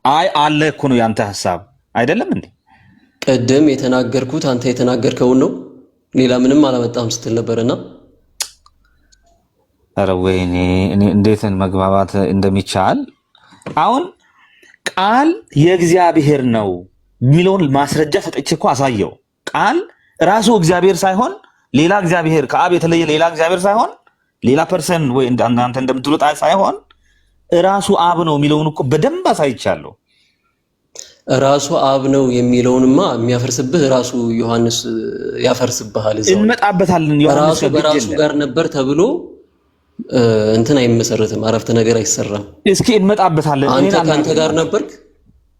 S1: አይ አለ እኮ ነው ያንተ ሐሳብ አይደለም እንዴ?
S2: ቅድም የተናገርኩት አንተ የተናገርከውን ነው፣ ሌላ ምንም አላመጣም ስትል ነበርና።
S1: ኧረ ወይኔ እኔ እንዴትን መግባባት እንደሚቻል አሁን ቃል የእግዚአብሔር ነው የሚለውን ማስረጃ ሰጥቼ እኮ አሳየው። ቃል ራሱ እግዚአብሔር ሳይሆን ሌላ እግዚአብሔር ከአብ የተለየ ሌላ እግዚአብሔር ሳይሆን ሌላ ፐርሰን ወይ እናንተ እንደምትሉት ሳይሆን ራሱ አብ ነው የሚለውን እኮ በደንብ አሳይቻለሁ።
S2: ራሱ አብ ነው የሚለውንማ የሚያፈርስብህ ራሱ ዮሐንስ ያፈርስብሃል። እዛው
S1: እንመጣበታለን። ዮሐንስ
S2: በራሱ ጋር ነበር ተብሎ እንትን አይመሰረትም፣ አረፍተ ነገር አይሰራም።
S1: እስኪ እንመጣበታለን።
S2: አንተ ካንተ ጋር ነበርክ።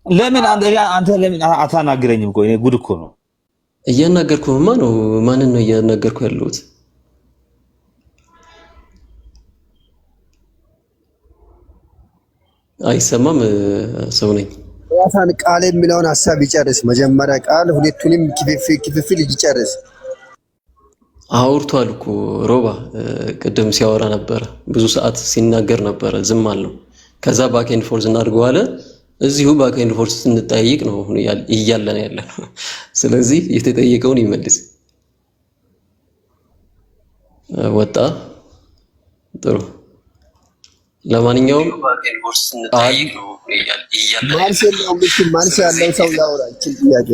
S1: ለምን አንተ ለምን አታናግረኝም? እኮ እኔ ጉድ እኮ ነው
S2: እያናገርኩህማ ነው። ማንን ነው እያናገርኩ ያለሁት? አይሰማም? ሰው ነኝ።
S4: ያሳን ቃል የሚለውን ሐሳብ ይጨርስ። መጀመሪያ ቃል ሁለቱንም ክፍፍል ይጨርስ።
S2: አውርቷል እኮ ሮባ ቅድም ሲያወራ ነበር፣ ብዙ ሰዓት ሲናገር ነበር፣ ዝም አልነው። ከዛ ባክ ኤንድ ፎርዝ እናድርገው አለ። እዚሁ ባክ ኤንድ ፎርዝ ስንጠይቅ ነው እያለን ያለ ነው። ስለዚህ የተጠየቀውን ይመልስ። ወጣ ጥሩ። ለማንኛውም ባክ ኤንድ ፎርዝ ስንጠይቅ ነው እያለን
S4: ማንስ ያለው ሰው ያወራ ይችላል። ጥያቄ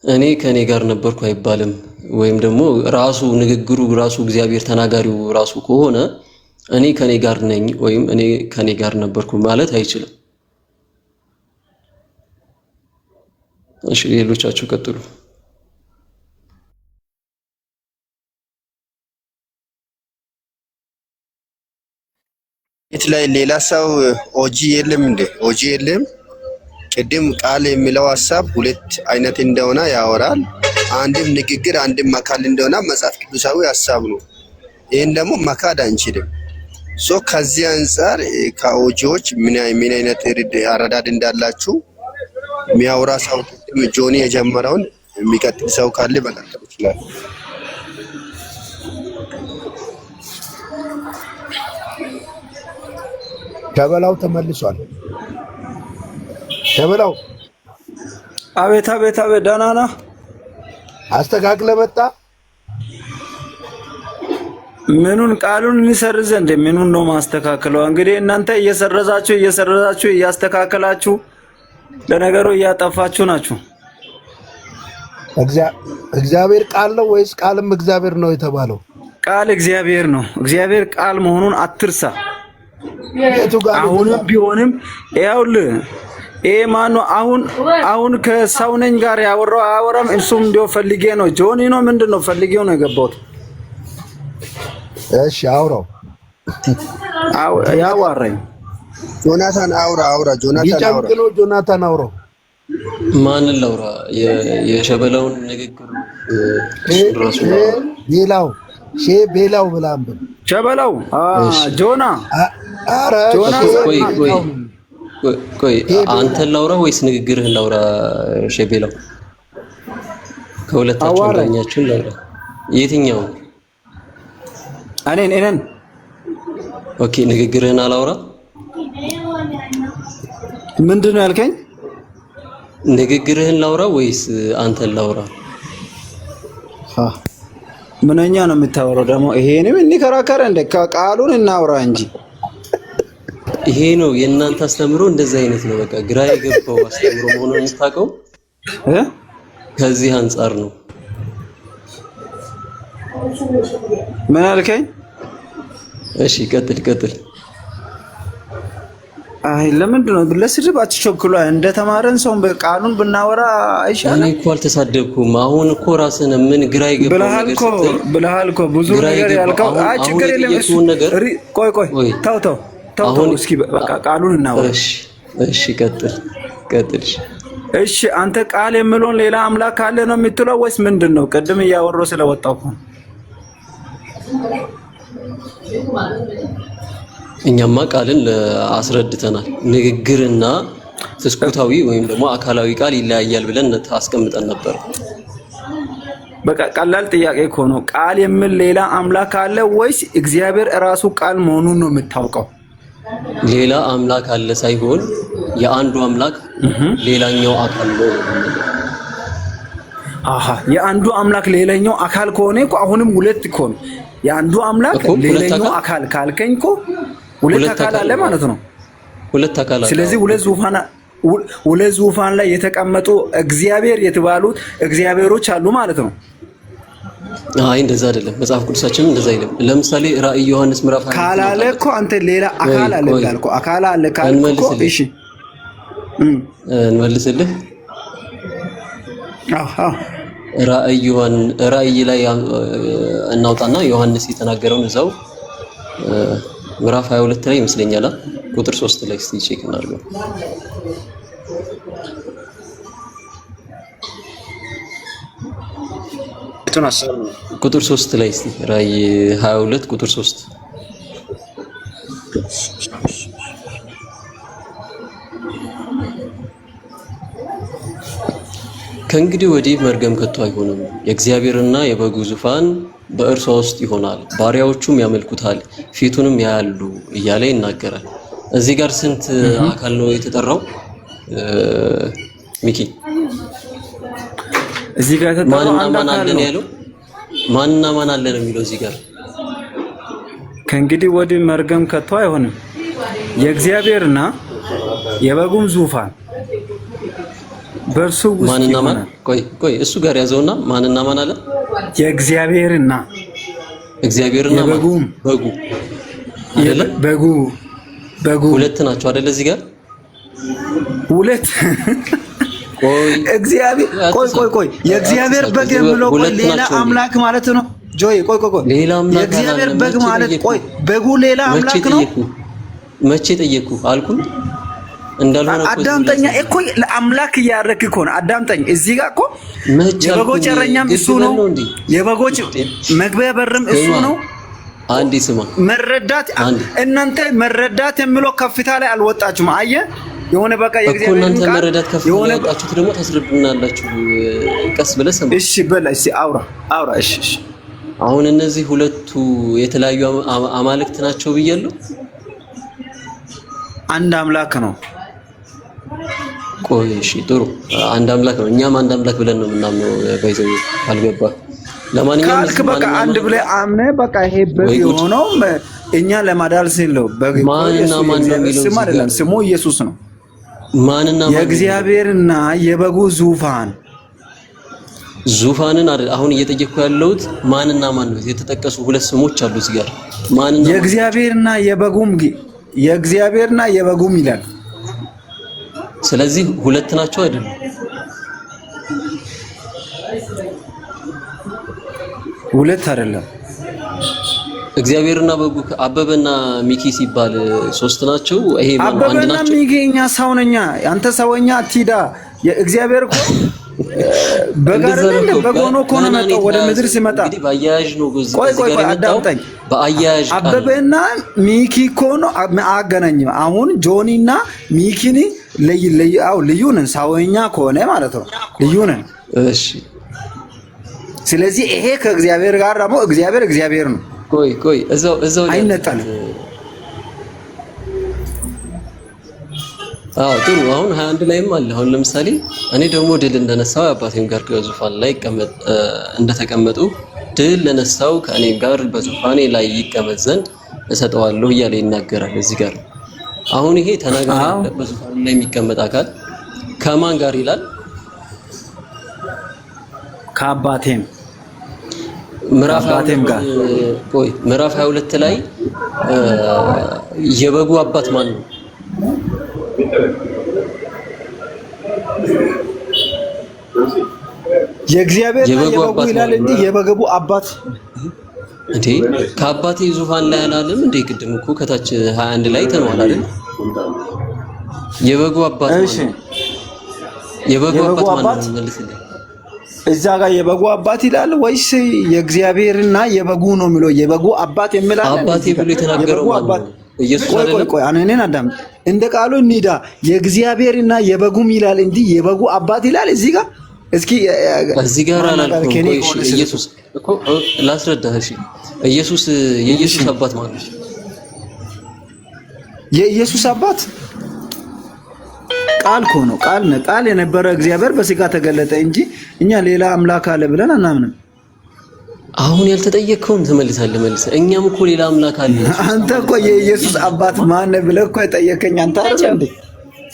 S2: እኔ ከኔ ጋር ነበርኩ አይባልም። ወይም ደግሞ ራሱ ንግግሩ ራሱ እግዚአብሔር ተናጋሪው ራሱ ከሆነ እኔ ከኔ ጋር ነኝ ወይም እኔ ከኔ ጋር ነበርኩ ማለት አይችልም። እሺ ሌሎቻችሁ ቀጥሉ።
S4: ላይ ሌላ ሰው ኦጂ የለም እንዴ? ኦጂ የለም። ቅድም ቃል የሚለው ሐሳብ ሁለት አይነት እንደሆነ ያወራል። አንድም ንግግር አንድም አካል እንደሆነ መጽሐፍ ቅዱሳዊ ሐሳብ ነው። ይሄን ደግሞ መካድ አንችልም። ከዚህ አንፃር ከኦጂዎች ምን አይነት አረዳድ እንዳላችሁ የሚያወራ ሰው ጆኒ የጀመረውን የሚቀጥል ሰው ካለ መቀጠል ይችላል። ሸበላው ተመልሷል። ሸበላው
S5: አቤት አቤት አቤት፣ ደህና ነህ?
S4: አስተካክለህ መጣ።
S5: ምኑን ቃሉን እንሰርዝ እንደ ምኑን ነው ማስተካከለው? እንግዲህ እናንተ እየሰረዛችሁ እያስተካከላችሁ ለነገሩ እያጠፋችሁ ናችሁ።
S4: እግዚአብሔር ቃል ነው ወይስ ቃልም እግዚአብሔር ነው የተባለው?
S5: ቃል እግዚአብሔር ነው። እግዚአብሔር ቃል መሆኑን አትርሳ። አሁንም ቢሆንም ይኸውልህ ይሄ ማነው አሁን ከሰው ነኝ ጋር ያወራው አወራም። እሱም እንዲያው ፈልጌ ነው ጆኒ ነው ምንድነው ፈልጌው ነው የገባሁት።
S4: እሺ አውራው
S5: ያዋራኝ
S4: ጆናታን አውራ ጆናታን አውራ።
S2: ማንን ላውራ? የሸበላውን ንግግር
S4: ቤላው ቤላው ብላም
S5: ሸበላው ጆና
S2: ቆይ አንተን ላውራ ወይስ ንግግርህን ላውራ? ሸቤላው ከሁለታችሁ አንዳኛችሁን ላውራ። የትኛው?
S5: እኔን
S2: ኦኬ ንግግርህን አላውራ።
S5: ምንድን ነው ያልከኝ?
S2: ንግግርህን ላውራ ወይስ አንተን ላውራ?
S5: ምንኛ ነው የምታወራው ደግሞ? ይሄንም እንከራከረ እንደ ቃሉን እናውራ እንጂ
S2: ይሄ ነው የእናንተ አስተምሮ እንደዛ አይነት ነው። በቃ ግራ የገባው አስተምሮ መሆኑን የምታውቀው ከዚህ አንፃር ነው።
S5: ምን አልከኝ?
S2: እሺ ቀጥል።
S5: አይ ለምንድን ነው ለስድብ አትቸኩሉ? እንደተማረን ሰው ቃሉን ብናወራ አይሻልም?
S2: እኔ እኮ አልተሳደብኩም። አሁን እኮ ራስን ምን ግራ ይገባው ነገር
S5: ብለሃል እኮ ብዙ ነገር ያልከው። አይ ችግር የለም። ቆይ ተው እስኪ በቃ ቃሉን እናወራ።
S2: እሺ ቀጥል።
S5: እሺ አንተ ቃል የምለውን ሌላ አምላክ አለ ነው የምትለው ወይስ ምንድን ነው? ቅድም እያወራሁ ስለወጣሁ እኮ
S2: እኛማ ቃልን አስረድተናል። ንግግርና ፍስኩታዊ ወይም ደግሞ አካላዊ ቃል ይለያያል ብለን አስቀምጠን ነበር።
S5: በቃ ቀላል ጥያቄ እኮ ነው። ቃል የምል ሌላ አምላክ አለ ወይስ እግዚአብሔር እራሱ ቃል መሆኑን ነው የምታውቀው?
S2: ሌላ አምላክ አለ ሳይሆን የአንዱ አምላክ ሌላኛው አካል ነው።
S5: የአንዱ አምላክ ሌላኛው አካል ከሆነ እኮ አሁንም ሁለት እኮ ነው። የአንዱ አምላክ ሌላኛው አካል ካልከኝ እኮ ሁለት አካል አለ ማለት ነው።
S2: ሁለት አካል አለ።
S5: ስለዚህ ሁለት ዙፋን ላይ የተቀመጡ እግዚአብሔር የተባሉት እግዚአብሔሮች አሉ ማለት ነው።
S2: አይ እንደዛ አይደለም። መጽሐፍ ቅዱሳችን እንደዛ አይልም። ለምሳሌ ራእይ ዮሐንስ ምዕራፍ 20
S5: ካላለ እኮ አንተ ሌላ አካል አለ ብላልኩ። አካል አለ ካልኩ እሺ
S2: እንመልስልህ። ራእይ ላይ እናውጣና ዮሐንስ የተናገረውን እዛው ምዕራፍ 22 ላይ ይመስለኛል ቁጥር 3 ላይ እስቲ ቼክ እናድርገው። ቁጥር 3 ላይ እስቲ ራእይ 22 ቁጥር 3 ከእንግዲህ ወዲህ መርገም ከቶ አይሆንም፣ የእግዚአብሔርና የበጉ ዙፋን በእርሷ ውስጥ ይሆናል፣ ባሪያዎቹም ያመልኩታል፣ ፊቱንም ያያሉ እያለ ይናገራል። እዚህ ጋር ስንት አካል ነው የተጠራው ሚኪ?
S5: እዚህ ጋር የተጠራው
S2: ማንና ማን አለ ነው ያለው? ማንና ማን አለ ነው የሚለው እዚህ ጋር?
S5: ከእንግዲህ ወዲህ መርገም ከቶ አይሆንም፣ የእግዚአብሔርና የበጉም ዙፋን በእርሱ ውስጥ
S2: ማንና ማን? ቆይ እሱ ጋር ያዘውና ማንና ማን አለ?
S5: የእግዚአብሔርና
S2: የበጉም
S5: በጉ
S2: ሁለት ናቸው አይደል? እዚህ ጋር
S5: ሁለት እግዚአብሔር ቆይ የእግዚአብሔር በግ የሚለው ሌላ አምላክ ማለት ነው። ጆይ ቆይ
S2: ሌላ አምላክ
S5: የእግዚአብሔር በግ ማለት በጉ ሌላ አምላክ ነው።
S2: መቼ ጠየቁ አልኩኝ እንዳልሆነ
S5: አዳምጠኛ እኮ ለአምላክ እያደረክ እኮ ነው። አዳምጠኝ። እዚህ ጋር እኮ የበጎች እረኛም እሱ ነው። የበጎች መግቢያ በርም እሱ ነው።
S2: አንዴ ስማ፣
S5: መረዳት እናንተ መረዳት የሚለው ከፍታ ላይ አልወጣችሁም። አየህ የሆነ በቃ የእግዚአብሔር
S2: እናንተ መረዳት ከፍታ ላይ ወጣችሁት ደግሞ ታስረዱናላችሁ። ቀስ ብለህ ስማ።
S5: እሺ በል እሺ አውራ እሺ
S2: አሁን እነዚህ ሁለቱ የተለያዩ አማልክት ናቸው ብያለሁ።
S5: አንድ አምላክ ነው።
S2: ቆይ እሺ ጥሩ አንድ አምላክ ነው። እኛም አንድ አምላክ ብለን ነው የምናምነው። ባይዘው አልገባ። ለማንኛውም
S5: ካልክ በቃ አንድ ብለህ አምነህ በቃ ይሄ በግ የሆነው እኛ ለማዳል ሲል ነው። በግ
S2: ማንና ማን ነው የሚለው
S5: ስም አይደለም፣ ስሙ ኢየሱስ ነው።
S2: ማንና ማን?
S5: የእግዚአብሔርና የበጉ
S2: ዙፋንን አይደል አሁን እየጠየቅኩ ያለሁት ማንና ማን ነው? የተጠቀሱ ሁለት ስሞች አሉ እዚህ ጋር። ማንና የእግዚአብሔርና የበጉም ይላል። ስለዚህ ሁለት ናቸው አይደል?
S5: ሁለት አይደለም።
S2: እግዚአብሔርና በጉ አበበና ሚኪ ሲባል ሶስት ናቸው። ይሄ ማን አንድ ናቸው?
S5: አበበና ሚኪ እኛ ሰውነኛ አንተ ሰውኛ አትሂዳ። የእግዚአብሔር እኮ በጎኖ እኮ ነው መጣው ወደ ምድር ሲመጣ።
S2: እንግዲህ በአያያዥ ነው ጎዝ
S5: ቆይ አዳምጠኝ።
S2: በአያያዥ
S5: አበበና ሚኪ እኮ ነው አገናኝም። አሁን ጆኒና ሚኪኒ ልዩ ነን። ሰውኛ ከሆነ ማለት ነው ልዩ ነን።
S2: እሺ
S5: ስለዚህ ይሄ ከእግዚአብሔር ጋር ደግሞ እግዚአብሔር ነው።
S2: ቆይ እዛው
S5: አይነጣልም።
S2: ጥሩ አሁን 21 ላይም አለ። አሁን ለምሳሌ እኔ ደግሞ ድል እንደነሳው አባቴም ጋር ከዙፋን ላይ እንደተቀመጡ ድል ለነሳው ከእኔ ጋር በዙፋኔ ላይ ይቀመጥ ዘንድ እሰጠዋለሁ እያለ ይናገራል እዚህ ጋር። አሁን ይሄ ተናጋሪ በዙፋኑ ላይ የሚቀመጥ አካል ከማን ጋር ይላል?
S5: ከአባቴም
S2: ምዕራፍ 22 ላይ የበጉ አባት ማን ነው?
S5: የእግዚአብሔር የበጉ ይላል እንጂ የበጉ አባት
S2: እንዴ ከአባቴ ዙፋን ላይ አላለም እንዴ? ቅድም እኮ ከታች 21 ላይ ተነዋል አይደል? የበጉ አባት
S5: እሺ፣
S2: የበጉ አባት ማለት መልስልኝ።
S5: እዛ ጋር የበጉ አባት ይላል ወይስ የእግዚአብሔርና የበጉ ነው የሚለው? የበጉ አባት የሚላል
S2: አባቴ ብሎ የተናገረው ማለት ነው ኢየሱስ አይደለም?
S5: ቆይ እኔን አዳም እንደ ቃሉ እንሂዳ። የእግዚአብሔርና የበጉም ይላል እንጂ የበጉ አባት ይላል እዚህ ጋር። እስኪ
S2: እዚህ ጋር አላልኩም እኮ። እሺ ኢየሱስ እኮ ላስረዳህ። እሺ ኢየሱስ የኢየሱስ አባት ማለት ነው።
S5: የኢየሱስ አባት ቃል እኮ ነው። ቃል የነበረ እግዚአብሔር በስጋ ተገለጠ እንጂ እኛ ሌላ አምላክ አለ ብለን አናምንም።
S2: አሁን ያልተጠየቅከውን ትመልሳለህ መልሰህ። እኛም እኮ ሌላ አምላክ አለ።
S5: አንተ እኮ የኢየሱስ አባት ማን ነው ብለህ እኮ የጠየቀኝ አንተ አይደል እንዴ?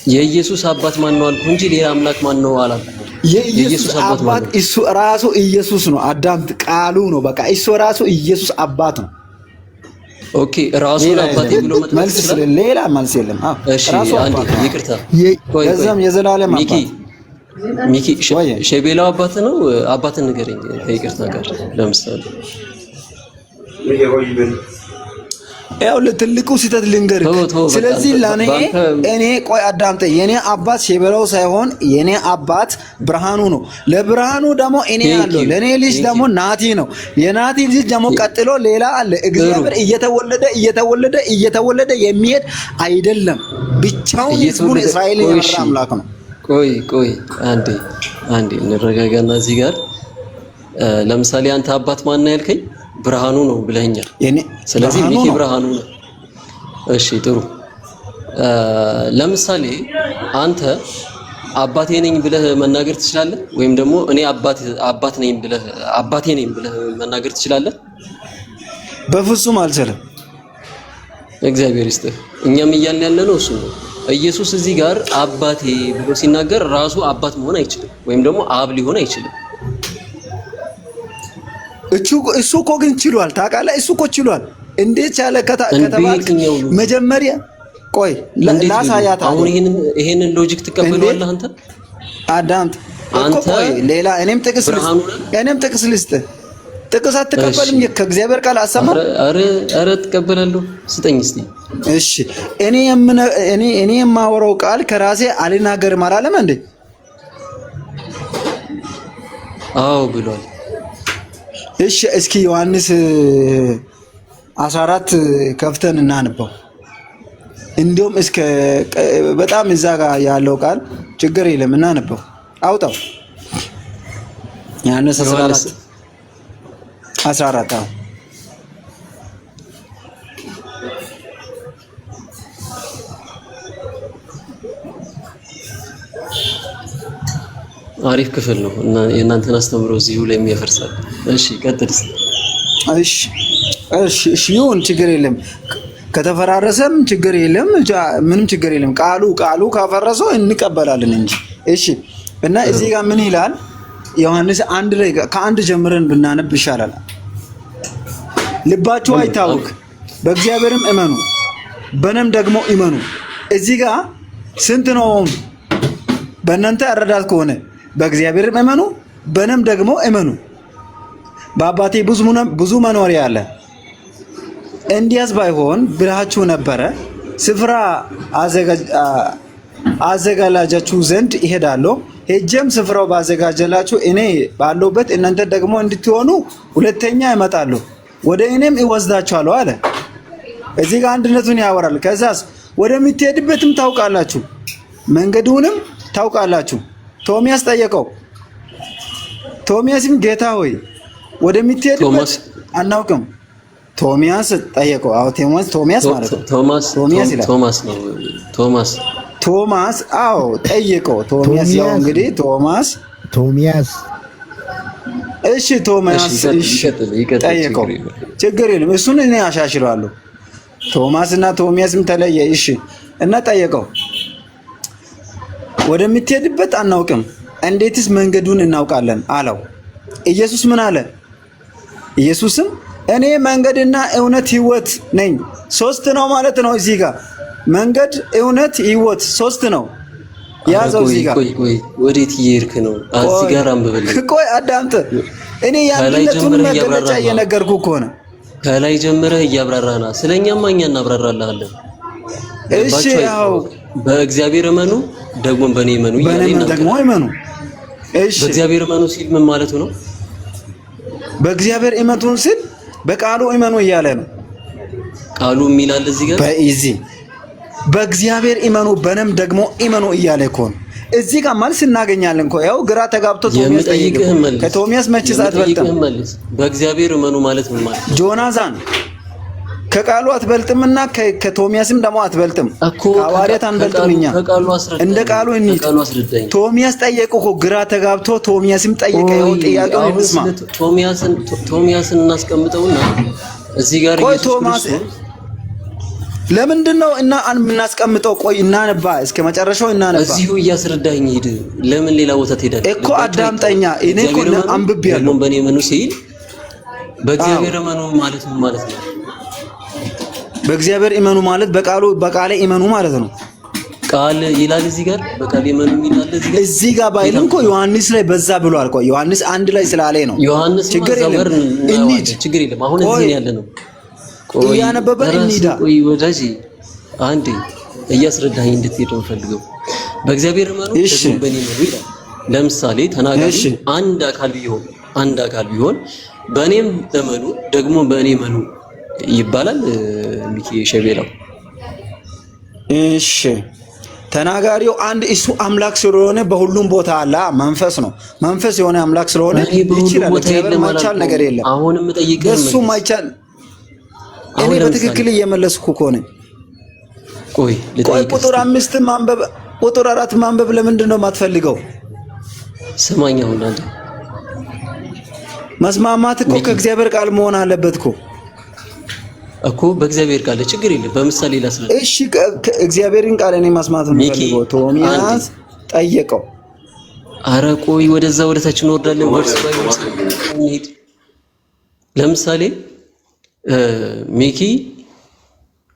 S2: የኢየሱስ አባት ማን ነው አልኩ እንጂ ሌላ አምላክ ማን ነው አላልኩም።
S5: የኢየሱስ አባት እሱ ራሱ ኢየሱስ ነው። አዳምጥ፣ ቃሉ ነው በቃ። እሱ ራሱ ኢየሱስ አባት ነው።
S2: ኦኬ ራሱን አባቴ ብሎ
S5: መልስ ሌላ መልስ የለም።
S2: እሺ አንዴ ይቅርታ፣
S5: ለዛም የዘላለም አባት
S2: ሚኪ ሸቤላው አባት ነው። አባትን ንገረኝ ከይቅርታ ጋር ለምሳሌ
S5: ያው ለትልቁ ስህተት ልንገርህ። ስለዚህ እኔ ቆይ አዳምጠኝ። የኔ አባት ሸቤላው ሳይሆን የኔ አባት ብርሃኑ ነው። ለብርሃኑ ደግሞ እኔ አለው። ለኔ ልጅ ደግሞ ናቲ ነው። የናቲ ልጅ ደግሞ ቀጥሎ ሌላ አለ። እግዚአብሔር እየተወለደ የሚሄድ አይደለም። ብቻውን ህዝቡን እስራኤልን የመራ አምላክ ነው።
S2: ቆይ አንዴ እንረጋጋና እዚህ ጋር ለምሳሌ አንተ አባት ማን ነው ያልከኝ? ብርሃኑ ነው ብለኛል። ስለዚህ ሚኪ ብርሃኑ ነው። እሺ ጥሩ። ለምሳሌ አንተ አባቴ ነኝ ብለህ መናገር ትችላለህ? ወይም ደግሞ እኔ አባቴ ነኝ ብለህ መናገር ትችላለህ?
S5: በፍጹም አልችልም።
S2: እግዚአብሔር ይስጥህ። እኛም እያልን ያለ ነው እሱ ነው። ኢየሱስ እዚህ ጋር አባቴ ብሎ ሲናገር ራሱ አባት መሆን አይችልም፣ ወይም ደግሞ አብ ሊሆን አይችልም።
S5: እሱ እኮ ግን ችሏል። ታውቃለህ? እሱ እኮ ችሏል። እንዴት ቻለ ከተባልክ መጀመሪያ ቆይ ላሳያት።
S2: አሁን ይሄንን ሎጂክ ትቀበለዋለህ አንተ?
S5: አዳምጥ እኮ ቆይ ሌላ እኔም ጥቅስ ልስጥህ። ጥቅስ አትቀበልም? ከእግዚአብሔር ቃል አሰማ።
S2: ኧረ ትቀበላለሁ። ስጠኝ እስቲ።
S5: እሺ እኔ የማወራው ቃል ከራሴ አልናገርም አላለም እንዴ?
S2: አዎ ብሏል።
S5: እሺ እስኪ ዮሐንስ 14 ከፍተን እናንበው። እንዲሁም እስከ በጣም እዛ ጋር ያለው ቃል ችግር የለም እናንበው። አውጣው ዮሐንስ 14 አዎ
S2: አሪፍ ክፍል ነው እና የእናንተን አስተምሮ እዚሁ ላይ የሚያፈርሳል። እሺ ቀጥል።
S5: እሺ ይሁን፣ ችግር የለም። ከተፈራረሰም ችግር የለም፣ ምንም ችግር የለም። ቃሉ ካፈረሰው እንቀበላለን እንጂ። እሺ እና እዚህ ጋር ምን ይላል? ዮሐንስ 1 ላይ ከአንድ ጀምረን ብናነብ ይሻላል። ልባችሁ አይታወክ፣ በእግዚአብሔርም እመኑ፣ በእኔም ደግሞ እመኑ። እዚህ ጋር ስንት ነው? በእናንተ አረዳት ከሆነ በእግዚአብሔርም እመኑ፣ በእኔም ደግሞ እመኑ። በአባቴ ብዙ መኖሪያ አለ። እንዲያስ ባይሆን ብላችሁ ነበረ። ስፍራ አዘጋጃችሁ ዘንድ እሄዳለሁ። ሄጄም ስፍራው ባዘጋጀላችሁ እኔ ባለሁበት እናንተ ደግሞ እንድትሆኑ ሁለተኛ እመጣለሁ፣ ወደ እኔም እወስዳችኋለሁ አለ። እዚህ ጋር አንድነቱን ያወራል። ከዛስ ወደምትሄድበትም ታውቃላችሁ፣ መንገዱንም ታውቃላችሁ። ቶሚያስ ጠየቀው። ቶሚያስም ጌታ ሆይ ወደምትሄድበት አናውቅም። ቶሚያስ ጠየቀው። አዎ ቶሚያስ ማለት ነው። ቶማስ አዎ ጠየቀው። ቶሚያስ ያው እንግዲህ ቶሚያስ እሺ ቶማስ እሺ ጠይቀው፣ ችግር የለም እሱን እኔ አሻሽለዋለሁ። ቶማስ እና ቶሚያስም ተለየ። እሺ እና ጠየቀው፣ ወደምትሄድበት አናውቅም፣ እንዴትስ መንገዱን እናውቃለን አለው። ኢየሱስ ምን አለ? ኢየሱስም እኔ መንገድና እውነት ሕይወት ነኝ። ሶስት ነው ማለት ነው። እዚህ ጋር መንገድ፣ እውነት፣ ሕይወት ሶስት ነው። ያዘው እዚህ ጋር።
S2: ቆይ ወዴት እየሄድክ ነው? እዚህ ጋር አንብበልኝ።
S5: ቆይ አዳምጥ። እኔ ያንነቱን መገለጫ እየነገርኩ እኮ ነው።
S2: ከላይ ጀምረህ እያብራራና ስለኛማ እኛ እናብራራልሃለን።
S5: እሺ ያው
S2: በእግዚአብሔር እመኑ ደግሞ በእኔ እመኑ እያለ
S5: ደግሞ እመኑ። እሺ
S2: በእግዚአብሔር እመኑ ሲል ምን ማለቱ ነው?
S5: በእግዚአብሔር እመኑ ሲል በቃሉ እመኑ እያለ ነው።
S2: ቃሉ የሚላል እዚህ ጋር
S5: በእዚህ በእግዚአብሔር እመኑ በእኔም ደግሞ እመኑ እያለ እኮ ነው። እዚህ ጋር መልስ እናገኛለን እኮ። ያው ግራ ተጋብቶ ቶሚያስ ጠይቀህ ከቶሚያስ መችስ አትበልጥም።
S2: በእግዚአብሔር እመኑ ማለት ምን ማለት ነው?
S5: ጆናዛን ከቃሉ አትበልጥምና ከቶሚያስም ደግሞ አትበልጥም። ከሐዋርያት አንበልጥም እኛ እንደ ቃሉ እንሂድ። ቶሚያስ ጠየቁ እኮ ግራ ተጋብቶ ቶሚያስም ጠየቀ። ይኸው ጥያቄውን እንስማ።
S2: ቶሚያስን እናስቀምጠውና እዚህ ጋር
S5: ቆይ ቶማስ ለምንድን ነው እና የምናስቀምጠው? ቆይ እናነባ፣ እስከ መጨረሻው እናነባ።
S2: እዚሁ እያስረዳኝ ሂድ። ለምን ሌላ ቦታ ትሄዳለህ
S5: እኮ? አዳምጠኛ። እኔ እኮ አንብቤያለሁ።
S2: ደግሞ በእኔ እመኑ ሲል በእግዚአብሔር እመኑ ማለት ምን ማለት ነው?
S5: በእግዚአብሔር እመኑ ማለት በቃሌ እመኑ ማለት ነው።
S2: ቃል ይላል እዚህ ጋር፣ በቃል እመኑ ይላል እዚህ ጋር።
S5: እዚህ ጋር ባይልም እኮ ዮሐንስ ላይ በዛ ብሏል። ቆይ ዮሐንስ 1 ላይ ስላለ ነው።
S2: ዮሐንስ
S5: ችግር የለም
S2: ችግር የለም። አሁን እዚህ ያለ ነው። ቆይ
S5: እያነበበ እንሂዳ።
S2: ቆይ ወዳጄ አንዴ እያስረዳኸኝ እንድትሄድ ነው ፈልገው። በእግዚአብሔር እመኑ ደግሞ በእኔ እመኑ ይላል። ለምሳሌ ተናጋሪ አንድ አካል ቢሆን በእኔም እመኑ ደግሞ በእኔ እመኑ ይባላል። ሚኪ ሸቤላው
S5: እሺ፣ ተናጋሪው አንድ እሱ አምላክ ስለሆነ በሁሉም ቦታ አለ። መንፈስ ነው። መንፈስ የሆነ አምላክ ስለሆነ ይችላል። እግዚአብሔር ማይቻል ነገር የለም።
S2: አሁንም ጠይቀህ
S5: እሱ ማይቻል እኔ በትክክል እየመለስኩ እኮ ነኝ። ቆይ ቁጥር 5 ማንበብ ቁጥር 4 ማንበብ ለምንድን ነው የማትፈልገው?
S2: ስማኝ፣ አሁን አንተ
S5: መስማማት እኮ ከእግዚአብሔር ቃል መሆን አለበት እኮ
S2: በእግዚአብሔር ቃል ችግር የለም። በምሳሌ ላስረዳ።
S5: እሺ እግዚአብሔርን ቃል እኔ መስማት ነው የምፈልገው። ቶሚያስ ጠየቀው።
S2: አረ ቆይ ወደዛ ወደታች እንወርዳለን። ወርስ ባይ ወርስ እንሂድ። ለምሳሌ ሚኪ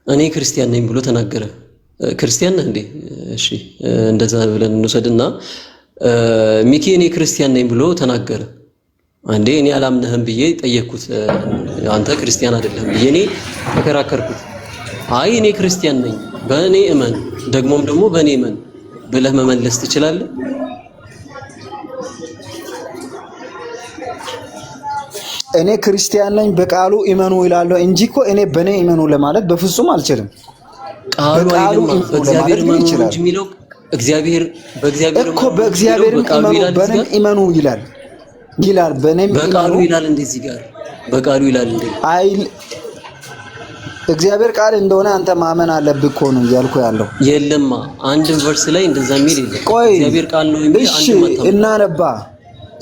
S2: እኔ ክርስቲያን ነኝ ብሎ ተናገረ። ክርስቲያን ነህ እንዴ? እሺ እንደዛ ብለን እንውሰድና ሚኪ እኔ ክርስቲያን ነኝ ብሎ ተናገረ። አንዴ እኔ አላምነህም ብዬ ጠየቅኩት። አንተ ክርስቲያን አይደለም ብዬ እኔ ተከራከርኩት። አይ እኔ ክርስቲያን ነኝ በእኔ እመን ደግሞም ደግሞ በእኔ እመን ብለህ መመለስ ትችላለህ?
S5: እኔ ክርስቲያን ነኝ በቃሉ እመኑ ይላለሁ እንጂ እኮ እኔ በእኔ እመኑ ለማለት በፍጹም አልችልም።
S2: ቃሉ አይደለም በእግዚአብሔር እመኑ እንጂ የሚለው እግዚአብሔር በእግዚአብሔር
S5: እኮ በእግዚአብሔር እመኑ በእኔም እመኑ ይላል በእኔም
S2: በቃሉ ይላል። እንደዚህ ጋር በቃሉ ይላል እንዴ?
S5: አይ እግዚአብሔር ቃል እንደሆነ አንተ ማመን አለብህ እኮ ነው እያልኩ ያለው።
S2: የለማ አንድ ቨርስ ላይ እንደዛ የሚል የለም። እግዚአብሔር ቃል ነው እንጂ አንተ ማታው
S5: እናነባ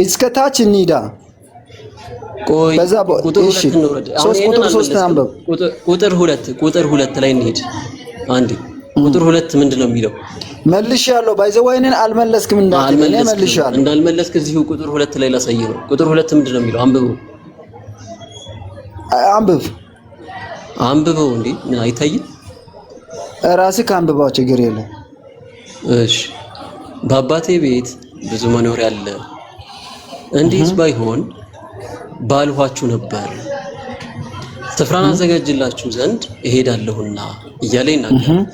S5: እስከ ታች እንሂዳ።
S2: ቆይ ቁጥር 2 እንወረድ። አሁን ቁጥር 3 አንበብ። ቁጥር 2 ላይ እንሂድ። አንዴ ቁጥር 2 ምንድነው የሚለው?
S5: መልሻለሁ። ባይዘዋይነን አልመለስክም እንዳልመለስክ እኔ መልሻለሁ።
S2: እንዳልመለስክ እዚሁ ቁጥር 2 ላይ ላሳይ ነው። ቁጥር 2 ምንድነው የሚለው? አንብበው እንዴ አይታይም?
S5: ራስህ አንብበው፣ ችግር የለም።
S2: እሺ በአባቴ ቤት ብዙ መኖሪያ አለ፣ እንዴት ባይሆን ባልኋችሁ ነበር። ስፍራን አዘጋጅላችሁ ዘንድ እሄዳለሁና እያለ ይናገራል።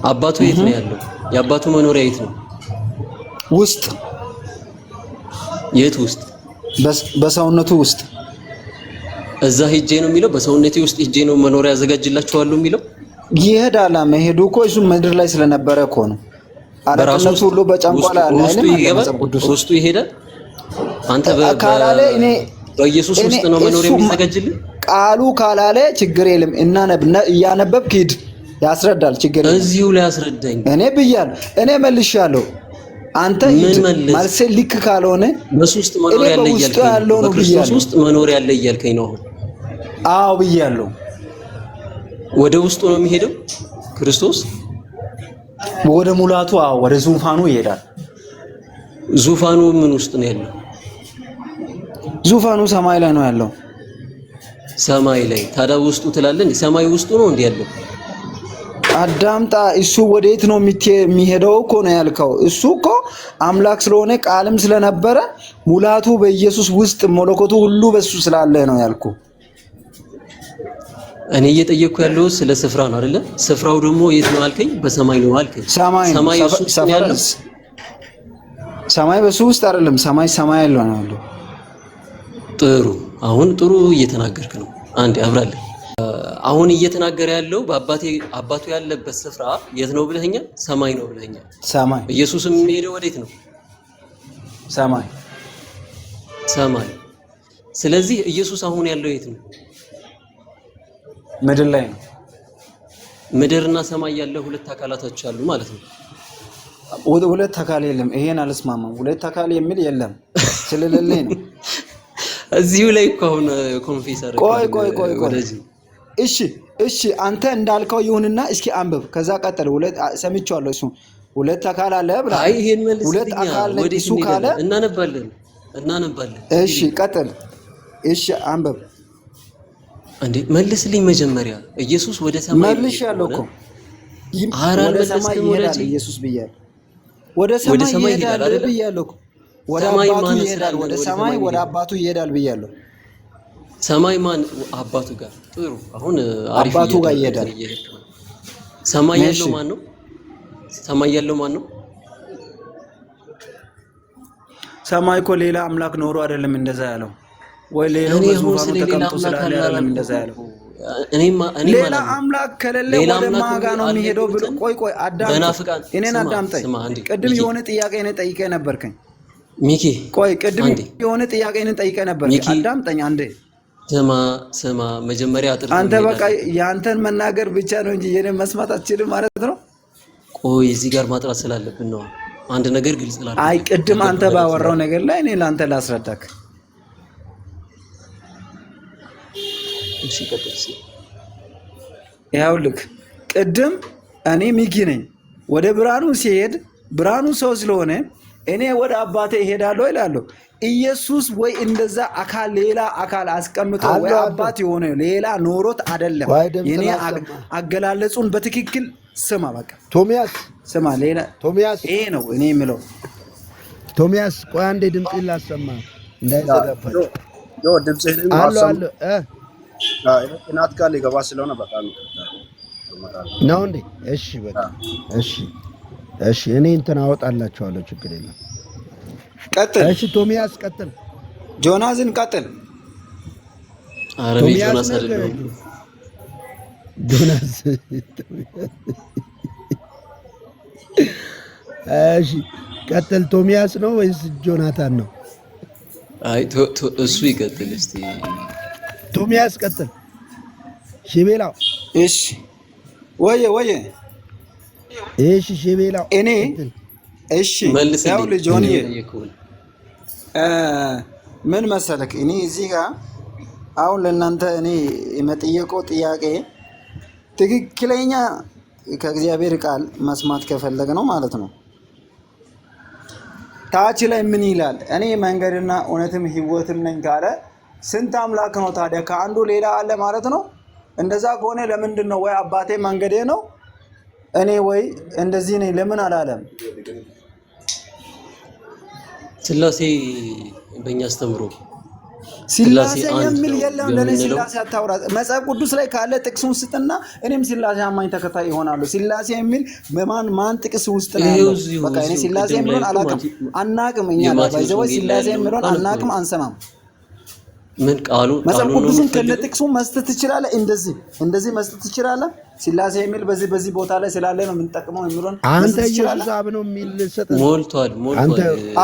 S2: አባቱ የት ነው ያለው? የአባቱ መኖሪያ የት ነው?
S5: ውስጥ።
S2: የት ውስጥ?
S5: በሰውነቱ ውስጥ።
S2: እዛ ሄጄ ነው የሚለው? በሰውነቴ ውስጥ ሄጄ ነው መኖሪያ ያዘጋጅላችኋለሁ የሚለው?
S5: ይሄዳል። መሄዱ እኮ እሱ ምድር ላይ ስለነበረ እኮ ነው። አራተነቱ ሁሉ በጫንቋ ላይ አለ አይደል?
S2: ውስጡ ይሄዳል። አንተ ካላለ እኔ በኢየሱስ ውስጥ ነው መኖሪያ የሚዘጋጅልህ?
S5: ቃሉ ካላለ ችግር የለም። እያነበብክ ሂድ፣ ያስረዳል። ችግር የለም።
S2: እዚሁ ላይ አስረዳኝ።
S5: እኔ ብያለሁ፣ እኔ መልሻለሁ። አንተ
S2: ምን መልስ
S5: ማለሴ ልክ ካልሆነ
S2: በሱ ውስጥ መኖር ያለ እያልከኝ ነው። በክርስቶስ ውስጥ መኖር ያለ እያልከኝ ነው።
S5: አዎ ብያለሁ።
S2: ወደ ውስጡ ነው የሚሄደው ክርስቶስ
S5: ወደ ሙላቱ። አዎ ወደ ዙፋኑ ይሄዳል።
S2: ዙፋኑ ምን ውስጥ ነው ያለው?
S5: ዙፋኑ ሰማይ ላይ ነው ያለው።
S2: ሰማይ ላይ ታዲያ ውስጡ ትላለህ እንዴ? ሰማይ ውስጡ ነው እንዴ ያለው?
S5: አዳምጣ። እሱ ወዴት ነው የሚሄደው እኮ ነው ያልከው። እሱ እኮ አምላክ ስለሆነ ቃልም ስለነበረ ሙላቱ በኢየሱስ ውስጥ መለኮቱ ሁሉ በሱ ስላለ ነው ያልኩ።
S2: እኔ እየጠየቅኩ ያለው ስለ ስፍራ ነው አይደለ? ስፍራው ደግሞ የት ነው አልከኝ? በሰማይ ነው አልከኝ። ሰማይ እሱ ውስጥ ነው ያለው።
S5: ሰማይ በሱ ውስጥ አይደለም። ሰማይ ያለው ነው ያለው።
S2: ጥሩ፣ አሁን ጥሩ እየተናገርክ ነው። አንዴ አብራለሁ። አሁን እየተናገረ ያለው አባቱ ያለበት ስፍራ የት ነው ብለኸኛል? ሰማይ ነው ብለኸኛል።
S5: ሰማይ።
S2: ኢየሱስም የሚሄደው ወዴት ነው?
S5: ሰማይ።
S2: ስለዚህ ኢየሱስ አሁን ያለው የት ነው?
S5: ምድር ላይ ነው።
S2: ምድርና ሰማይ ያለው ሁለት አካላቶች አሉ ማለት ነው።
S5: ሁለት አካል የለም። ይሄን አልስማማም። ሁለት አካል የሚል የለም ስለሌለኝ ነው።
S2: እዚሁ ላይ እኮ አሁን ኮንፌሰር
S5: ቆይ እሺ አንተ እንዳልከው ይሁንና እስኪ አንብብ። ከዛ ቀጥል። ሰምቻለሁ። እሱ ሁለት አካል አለ ብላ።
S2: አይ ይሄን መልስ
S5: ሁለት አካል ነው እሱ ካለ
S2: እናነባለን።
S5: እሺ ቀጥል። እሺ አንብብ።
S2: እንዴ መልስልኝ መጀመሪያ። ኢየሱስ ወደ ሰማይ
S5: መልሻለሁ እኮ ወደ ሰማይ ይሄዳል ኢየሱስ ብያለሁ። ወደ ሰማይ ይሄዳል ብያለሁ እኮ። ወደ አባቱ ይሄዳል። ወደ ሰማይ ወደ አባቱ ይሄዳል ብያለሁ።
S2: ሰማይ ማን? አባቱ ጋር። ጥሩ። አሁን አሪፍ
S5: አባቱ ጋር ይሄዳል።
S2: ሰማይ ያለው ማን ነው?
S5: ሰማይ እኮ ሌላ አምላክ ኖሮ አይደለም እንደዛ ያለው። ወይ ሌላው በዙፋኑ ተቀምጦ ስላለ አይደለም እንደዛ ያለው። ሌላ አምላክ ከሌለ ወደ ማጋ ነው የሚሄደው ብሎ። ቆይ አዳምጠኝ። እኔን አዳምጠኝ። ቅድም የሆነ ጥያቄ እኔ ጠይቄ ነበርከኝ
S2: ሚኪ።
S5: ቆይ ቅድም የሆነ ጥያቄ እኔ ጠይቄ ነበርከኝ። አዳምጠኝ አንዴ።
S2: ስማ መጀመሪያ
S5: አንተ በቃ ያንተን መናገር ብቻ ነው እንጂ የኔን መስማት አትችልም ማለት ነው።
S2: ቆይ እዚህ ጋር ማጥራት ስላለብን ነው። አንድ ነገር ግልጽ ላድርግ።
S5: አይ ቅድም አንተ ባወራው ነገር ላይ እኔ ለአንተ ላስረዳክ።
S2: እሺ ቀጥል።
S5: ይኸውልህ ቅድም እኔ ሚኪ ነኝ ወደ ብርሃኑ ሲሄድ ብርሃኑ ሰው ስለሆነ እኔ ወደ አባቴ እሄዳለሁ ይላለሁ። ኢየሱስ ወይ እንደዛ አካል ሌላ አካል አስቀምጦ ወይ አባት የሆነ ሌላ ኖሮት አይደለም። የኔ አገላለጹን በትክክል ስማ። በቃ
S3: ቶሚያስ
S5: ስማ። ሌላ
S3: ቶሚያስ
S5: ይሄ ነው እኔ የምለው።
S3: ቶሚያስ ቆይ አንዴ ድምጽህን ላሰማ እንዳይዘጋባች።
S4: ድምጽህን
S3: አሎ
S4: እናት ጋር ሊገባ ስለሆነ በጣም
S3: ነው እንዴ? እሺ በቃ እሺ እኔ እንትን አወጣላችኋለሁ፣ ችግር የለም።
S5: ቀጥል።
S3: እሺ ቶሚያስ ቀጥል።
S5: ጆናስን ቀጥል።
S2: አረ ጆናስ አይደለም
S3: ጆናስ። እሺ ቀጥል። ቶሚያስ ነው ወይስ ጆናታን ነው?
S2: አይ እሱ ይቀጥል እስቲ።
S3: ቶሚያስ ቀጥል። ሺቤላው
S5: እሺ ወየ
S3: እሺ ሺቤላው
S5: እኔ እሺ ያው ልጆኒ ምን መሰለክ፣ እኔ እዚህ ጋር አሁን ለእናንተ እኔ የመጠየቀው ጥያቄ ትክክለኛ ከእግዚአብሔር ቃል መስማት ከፈለገ ነው ማለት ነው። ታች ላይ ምን ይላል? እኔ መንገድና እውነትም ሕይወትም ነኝ ካለ ስንት አምላክ ነው ታዲያ? ከአንዱ ሌላ አለ ማለት ነው። እንደዛ ከሆነ ለምንድን ነው ወይ አባቴ መንገዴ ነው እኔ ወይ እንደዚህ ነኝ ለምን አላለም?
S2: ስላሴ በእኛ አስተምሮ
S5: ስላሴ የሚል የለም። ለኔ ስላሴ አታውራ። መጽሐፍ ቅዱስ ላይ ካለ ጥቅሱን ስጥና እኔም ስላሴ አማኝ ተከታይ ይሆናሉ። ስላሴ የሚል ማን ጥቅስ ውስጥ ነው ያለው? በቃ እኔ ስላሴ የሚለውን አናቅም። እኛ ባይዘው ስላሴ የሚለውን አናቅም፣ አንሰማም።
S2: ምን ቃሉ
S5: መጽሐፍ ቅዱስን ከነ ጥቅሱ መስጠት ትችላለህ። እንደዚህ መስጠት ትችላለህ። ስላሴ የሚል በዚህ ቦታ ላይ ስላለ ነው የምንጠቅመው የሚለውን
S3: አንተ ኢየሱስ አብ ነው የሚል ሰጠ።
S2: ሞልቷል።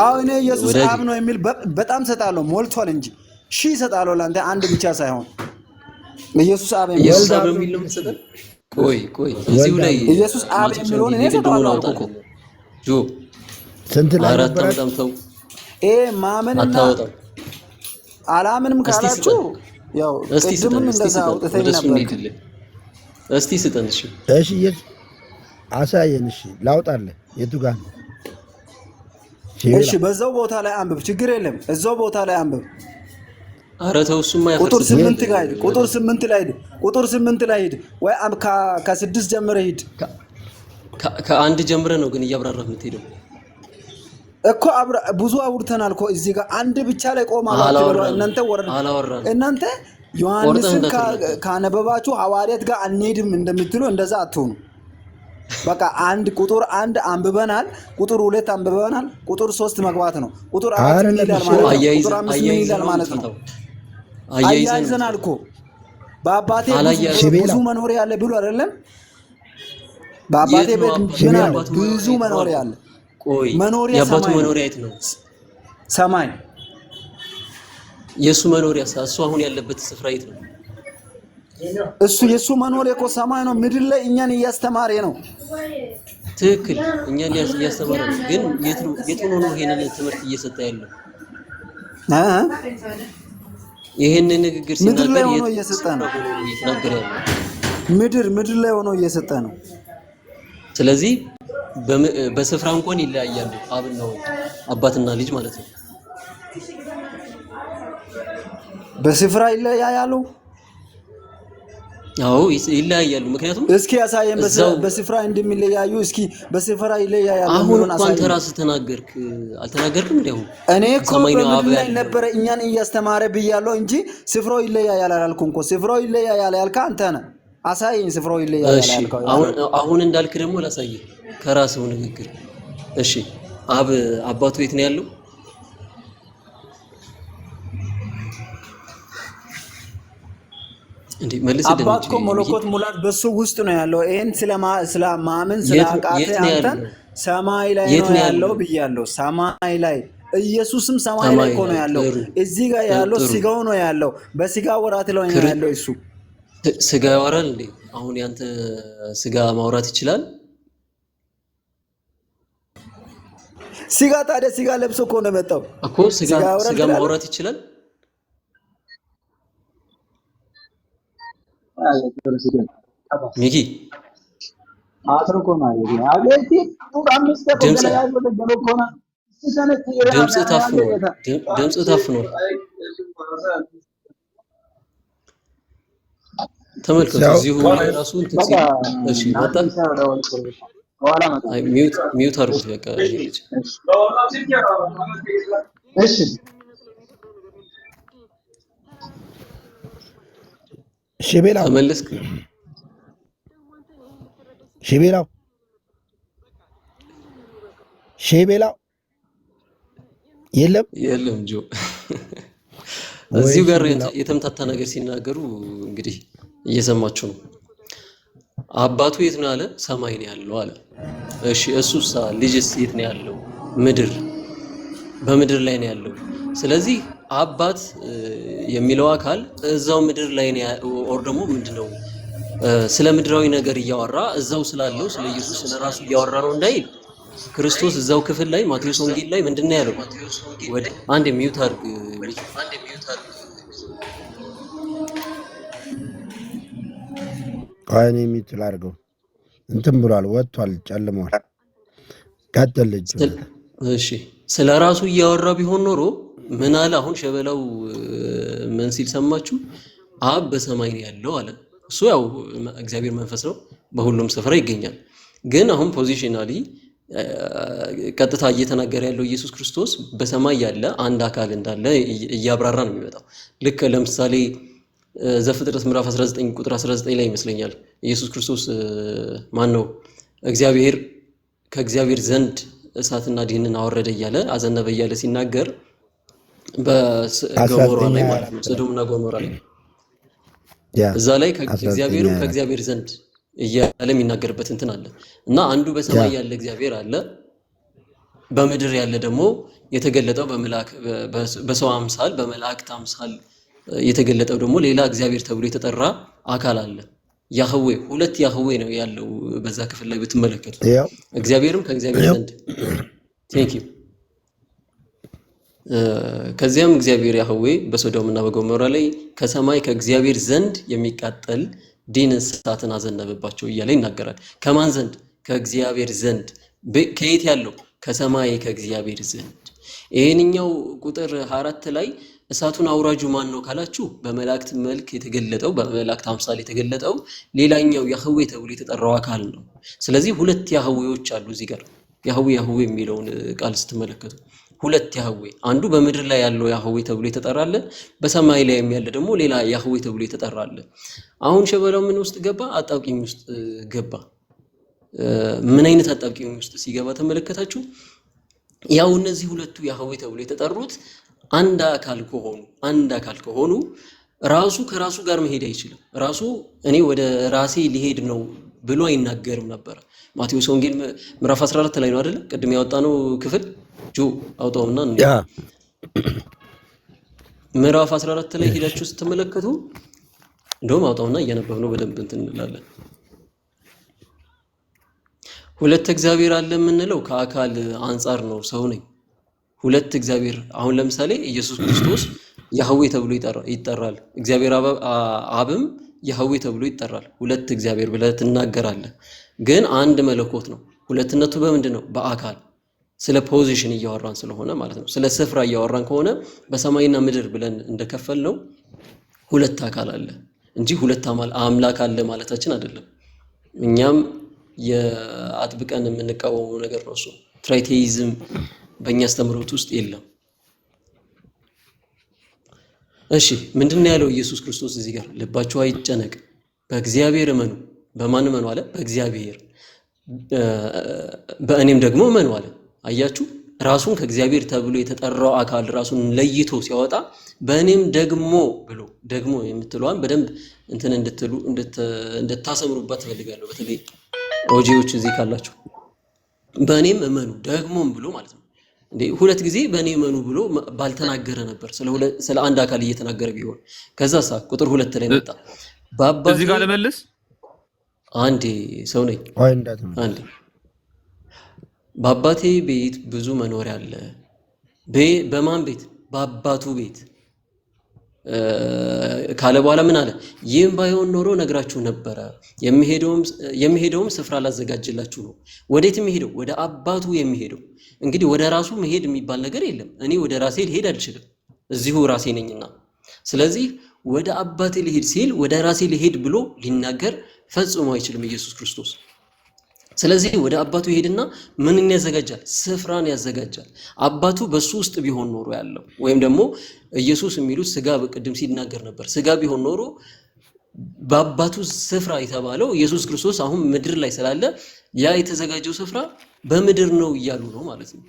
S5: አዎ እኔ ኢየሱስ አብ ነው የሚል በጣም ሰጣለሁ። ሞልቷል እንጂ ሺህ ሰጣለሁ። ለአንተ አንድ ብቻ ሳይሆን ኢየሱስ አብ የሚል
S2: ነው የምትሰጠን። ቆይ እዚሁ ላይ
S5: ኢየሱስ አብ የሚለውን እኔ ሰጣለሁ እኮ
S3: ስንት ላይ
S2: አራት
S3: ነበር?
S2: አመጣም ተው
S5: ማመንና
S2: አታወጣም።
S5: አላምንም ካላችሁ ያው
S2: እስቲ
S5: ቅድምም እንደዛ አውጥተኝ ነበር።
S2: እስቲ ስጠን። እሺ
S3: እሺ፣ አሳየን። እሺ ላውጣልህ። የቱ ጋር ነው?
S5: እሺ በዛው ቦታ ላይ አንብብ፣ ችግር የለም። እዛው ቦታ ላይ አንብብ።
S2: ኧረ ተው፣ እሱማ
S5: ቁጥር
S2: ያፈርስ።
S5: 8 ላይ ሂድ። ቁጥር 8 ላይ ሂድ። ቁጥር 8 ላይ ሂድ፣ ወይ ከ6 ጀምረህ ሂድ።
S2: ከአንድ ጀምረህ ነው ግን እያብራራህ የምትሄደው
S5: እኮ። ብዙ አውርተናል እኮ እዚህ ጋር አንድ ብቻ ላይ ቆማላችሁ ብለው እናንተ ዮሐንስን ካነበባችሁ ሐዋርያት ጋር አንሄድም እንደምትሉ እንደዛ አትሆኑ። በቃ አንድ ቁጥር 1 አንብበናል፣ ቁጥር 2 አንብበናል፣ ቁጥር 3 መግባት ነው። ቁጥር 4 ምን ይላል ማለት ነው? ቁጥር 5 ምን ይላል ማለት ነው? አያይዘናል እኮ በአባቴ ብዙ መኖሪያ አለ ብሎ አይደለም? በአባቴ ቤት ምን አለ? ብዙ መኖሪያ አለ።
S2: ቆይ የአባቱ መኖሪያ የት ነው?
S5: ሰማይ።
S2: የሱ መኖሪያ እሱ አሁን ያለበት ስፍራ የት ነው?
S5: እሱ የሱ መኖሪያ እኮ ሰማይ ነው። ምድር ላይ እኛን እያስተማረ ነው።
S2: ትክክል፣ እኛን እያስተማረ ነው። ግን የት ሆኖ ነው ይሄንን ትምህርት እየሰጠ ያለው? ይሄንን ንግግር ሲናገር
S5: ምድር ላይ ሆኖ እየሰጠ ነው። ምድር ላይ ሆኖ እየሰጠ ነው።
S2: ስለዚህ በስፍራ እንኳን ይለያያሉ፣ አብና ወልድ፣ አባትና ልጅ ማለት ነው።
S5: በስፍራ ይለያያሉ።
S2: አዎ ይለያያሉ። ምክንያቱም
S5: እስኪ ያሳየን በስፍራ እንደሚለያዩ። እስኪ በስፍራ ይለያያሉ።
S2: አሁን እንኳን ተራስ ተናገርክ አልተናገርክም? እንደው
S5: እኔ እኮ በምድር ላይ ነበረ እኛን እያስተማረ ብያለሁ እንጂ ስፍራው ይለያያል አላልኩም እኮ። ስፍራው ይለያያል ያልከው አንተ ነህ። አሳየኝ ስፍራው ይለያያል ያልከው።
S2: አሁን እንዳልክ ደግሞ ላሳየህ ከራስህ ንግግር። እሺ አባቱ የት ነው ያለው? እንዴ መልስልኝ።
S5: አባት እኮ መለኮት ሙላት በሱ ውስጥ ነው ያለው። ይሄን ስለማመን ስለአቃተ አንተን ሰማይ ላይ ነው ያለው ብያለሁ። ሰማይ ላይ ኢየሱስም ሰማይ ላይ እኮ ነው ያለው። እዚህ ጋር ያለው ስጋው ነው ያለው። በስጋ ወራት ላይ ነው ያለው። እሱ
S2: ስጋ ያወራል እንዴ? አሁን ያንተ ስጋ ማውራት ይችላል?
S5: ስጋ ታዲያ ስጋ ለብሶ እኮ ነው መጣው
S2: እኮ። ስጋ ማውራት ይችላል? ሚኪ ድምፅ ታፍኗል። ተመልከቱ። እዚሁ ራሱ እሺ መጣ። ሚውት አድርጉት በቃ።
S5: እሺ
S3: ሽቤላው
S2: ተመለስክ? ሽቤላው የለም ጆ እዚሁ ጋር የተምታታ ነገር ሲናገሩ እንግዲህ እየሰማችሁ ነው። አባቱ የት ነው አለ? ሰማይ ነው ያለው አለ። እሺ እሱሳ ልጅስ የት ነው ያለው? ምድር፣ በምድር ላይ ነው ያለው። ስለዚህ አባት የሚለው አካል እዛው ምድር ላይ ነው። ኦር ደግሞ ምንድነው ስለ ምድራዊ ነገር እያወራ እዛው ስላለው ስለ ኢየሱስ ስለ ራሱ እያወራ ነው እንዳይል፣ ክርስቶስ እዛው ክፍል ላይ ማቴዎስ ወንጌል ላይ ምንድነው ያለው? ወደ አንድ ሚውት አድርግ
S3: አይኔ የሚትል አድርገው እንትን ብሏል፣ ወጥቷል፣ ጨልሟል። ቀጥል።
S2: እሺ ስለ ራሱ እያወራ ቢሆን ኖሮ ምን አለ? አሁን ሸበላው ምን ሲል ሰማችሁ? አብ በሰማይ ነው ያለው አለ። እሱ ያው እግዚአብሔር መንፈስ ነው፣ በሁሉም ስፍራ ይገኛል። ግን አሁን ፖዚሽናሊ ቀጥታ እየተናገረ ያለው ኢየሱስ ክርስቶስ በሰማይ ያለ አንድ አካል እንዳለ እያብራራ ነው የሚመጣው። ልክ ለምሳሌ ዘፍጥረት ምዕራፍ 19 ቁጥር 19 ላይ ይመስለኛል ኢየሱስ ክርስቶስ ማን ነው እግዚአብሔር ከእግዚአብሔር ዘንድ እሳትና ዲንን አወረደ እያለ አዘነበ እያለ ሲናገር በገሞራ ላይ ማለት ነው፣ ሰዶምና ገሞራ ላይ እዛ ላይ ከእግዚአብሔር ዘንድ እያለ የሚናገርበት እንትን አለ እና አንዱ በሰማይ ያለ እግዚአብሔር አለ፣ በምድር ያለ ደግሞ የተገለጠው በሰው አምሳል በመላእክት አምሳል የተገለጠው ደግሞ ሌላ እግዚአብሔር ተብሎ የተጠራ አካል አለ። ያህዌ ሁለት ያህዌ ነው ያለው በዛ ክፍል ላይ ብትመለከቱ፣ እግዚአብሔርም ከእግዚአብሔር ዘንድ ቴንክ ዩ። ከዚያም እግዚአብሔር ያህዌ በሶዶምና በጎሞራ ላይ ከሰማይ ከእግዚአብሔር ዘንድ የሚቃጠል ዲን እሳትን አዘነበባቸው እያለ ይናገራል። ከማን ዘንድ? ከእግዚአብሔር ዘንድ። ከየት ያለው? ከሰማይ ከእግዚአብሔር ዘንድ። ይሄንኛው ቁጥር 4 ላይ እሳቱን አውራጁ ማን ነው ካላችሁ በመላእክት መልክ የተገለጠው በመላእክት አምሳል የተገለጠው ሌላኛው ያህዌ ተብሎ የተጠራው አካል ነው። ስለዚህ ሁለት ያህዌዎች አሉ እዚህ ጋር ያህዌ የሚለውን ቃል ስትመለከቱ ሁለት ያህዌ፣ አንዱ በምድር ላይ ያለው ያህዌ ተብሎ የተጠራለ፣ በሰማይ ላይ ያለ ደግሞ ሌላ ያህዌ ተብሎ የተጠራለ። አሁን ሸበላው ምን ውስጥ ገባ? አጣብቂኝ ውስጥ ገባ። ምን አይነት አጣብቂኝ ውስጥ ሲገባ ተመለከታችሁ? ያው እነዚህ ሁለቱ ያህዌ ተብሎ የተጠሩት አንድ አካል ከሆኑ ራሱ ከራሱ ጋር መሄድ አይችልም። ራሱ እኔ ወደ ራሴ ሊሄድ ነው ብሎ አይናገርም ነበር። ማቴዎስ ወንጌል ምዕራፍ 14 ላይ ነው አይደል? ቅድም ያወጣነው ክፍል ጆ አውጣውና ምዕራፍ 14 ላይ ሄዳችሁ ስትመለከቱ እንደውም አውጣውና እያነበብነው በደንብ እንትን እንላለን። ሁለት እግዚአብሔር አለ የምንለው ከአካል አንጻር ነው። ሰው ነኝ ሁለት እግዚአብሔር። አሁን ለምሳሌ ኢየሱስ ክርስቶስ ያህዌ ተብሎ ይጠራል። እግዚአብሔር አብም ያህዌ ተብሎ ይጠራል። ሁለት እግዚአብሔር ብለህ ትናገራለህ። ግን አንድ መለኮት ነው። ሁለትነቱ በምንድን ነው? በአካል። ስለ ፖዚሽን እያወራን ስለሆነ ማለት ነው። ስለ ስፍራ እያወራን ከሆነ በሰማይና ምድር ብለን እንደከፈል ነው ሁለት አካል አለ እንጂ ሁለት አምላክ አለ ማለታችን አይደለም። እኛም የአጥብቀን የምንቃወመው ነገር ነው እሱ። ትራይቴይዝም በእኛ አስተምህሮት ውስጥ የለም። እሺ ምንድን ነው ያለው ኢየሱስ ክርስቶስ እዚህ ጋር? ልባችሁ አይጨነቅ፣ በእግዚአብሔር እመኑ። በማን እመኑ አለ? በእግዚአብሔር። በእኔም ደግሞ እመኑ አለ። አያችሁ፣ ራሱን ከእግዚአብሔር ተብሎ የተጠራው አካል ራሱን ለይቶ ሲያወጣ በእኔም ደግሞ ብሎ ደግሞ የምትለዋን በደንብ እንትን እንድታሰምሩባት ፈልጋለሁ። በተለይ ኦጂዎች እዚህ ካላችሁ በእኔም እመኑ ደግሞም ብሎ ማለት ነው። እንዴ ሁለት ጊዜ በእኔ እመኑ ብሎ ባልተናገረ ነበር ስለ አንድ አካል እየተናገረ ቢሆን። ከዛሳ ቁጥር 2 ላይ መጣ። በአባቴ
S1: እዚህ ጋር ልመልስ
S2: አንዴ ሰው ነኝ አንዴ በአባቴ ቤት ብዙ መኖሪያ አለ። በማን ቤት? በአባቱ ቤት ካለ በኋላ ምን አለ? ይህም ባይሆን ኖሮ ነግራችሁ ነበረ። የሚሄደውም ስፍራ ላዘጋጅላችሁ ነው። ወዴት የሚሄደው? ወደ አባቱ የሚሄደው። እንግዲህ ወደ ራሱ መሄድ የሚባል ነገር የለም። እኔ ወደ ራሴ ልሄድ አልችልም፣ እዚሁ ራሴ ነኝና። ስለዚህ ወደ አባቴ ልሄድ ሲል ወደ ራሴ ልሄድ ብሎ ሊናገር ፈጽሞ አይችልም ኢየሱስ ክርስቶስ። ስለዚህ ወደ አባቱ ይሄድና ምንን ያዘጋጃል? ስፍራን ያዘጋጃል። አባቱ በሱ ውስጥ ቢሆን ኖሮ ያለው ወይም ደግሞ ኢየሱስ የሚሉት ስጋ በቅድም ሲናገር ነበር። ስጋ ቢሆን ኖሮ በአባቱ ስፍራ የተባለው ኢየሱስ ክርስቶስ አሁን ምድር ላይ ስላለ ያ የተዘጋጀው ስፍራ በምድር ነው እያሉ ነው ማለት ነው።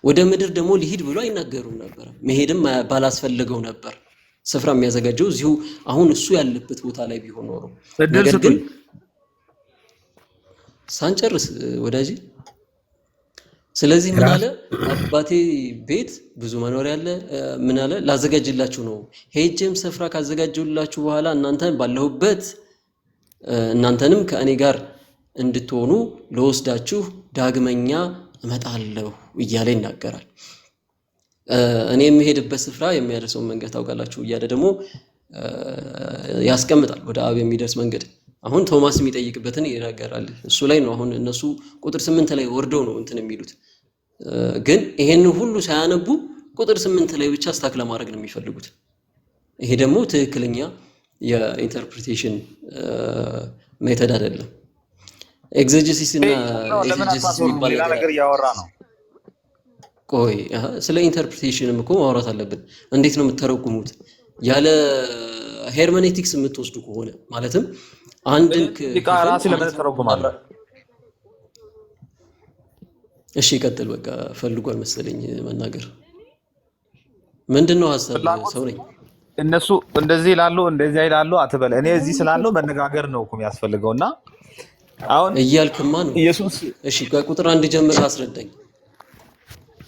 S2: ወደ ምድር ደግሞ ሊሄድ ብሎ አይናገሩም ነበር። መሄድም ባላስፈልገው ነበር። ስፍራ የሚያዘጋጀው እዚሁ አሁን እሱ ያለበት ቦታ ላይ ቢሆን ኖሮ። ነገር ግን ሳንጨርስ ወዳጅ፣ ስለዚህ ምን አለ? አባቴ ቤት ብዙ መኖሪያ አለ። ምን አለ? ላዘጋጅላችሁ ነው። ሄጄም ስፍራ ካዘጋጀሁላችሁ በኋላ እናንተንም ከእኔ ጋር እንድትሆኑ ለወስዳችሁ ዳግመኛ እመጣለሁ እያለ ይናገራል። እኔ የምሄድበት ስፍራ የሚያደርሰውን መንገድ ታውቃላችሁ እያለ ደግሞ ያስቀምጣል፣ ወደ አብ የሚደርስ መንገድ። አሁን ቶማስ የሚጠይቅበትን ይናገራል። እሱ ላይ ነው አሁን እነሱ ቁጥር 8 ላይ ወርደው ነው እንትን የሚሉት። ግን ይሄን ሁሉ ሳያነቡ ቁጥር 8 ላይ ብቻ ስታክ ለማድረግ ነው የሚፈልጉት። ይሄ ደግሞ ትክክለኛ የኢንተርፕሪቴሽን ሜተድ አይደለም። ኤግዜጀሲስ እና ኤግዜጀሲስ የሚባል ነገር
S1: ያወራ ነው።
S2: ቆይ ስለ ኢንተርፕሪቴሽንም እኮ ማውራት አለብን። እንዴት ነው የምትተረጉሙት? ያለ ሄርሜኔቲክስ የምትወስዱ ከሆነ ማለትም አንድን
S1: ራሴ ለምን ተረጉማለሁ?
S2: እሺ ቀጥል። በቃ ፈልጓል መሰለኝ መናገር። ምንድነው ሐሳብ? ሰው ነኝ።
S1: እነሱ እንደዚህ ይላሉ እንደዚህ ይላሉ አትበለ። እኔ እዚህ ስላለው መነጋገር ነው እኮ የሚያስፈልገውና አሁን
S2: እያልክማ ነው ኢየሱስ። እሺ ከቁጥር 1 ጀምር አስረዳኝ።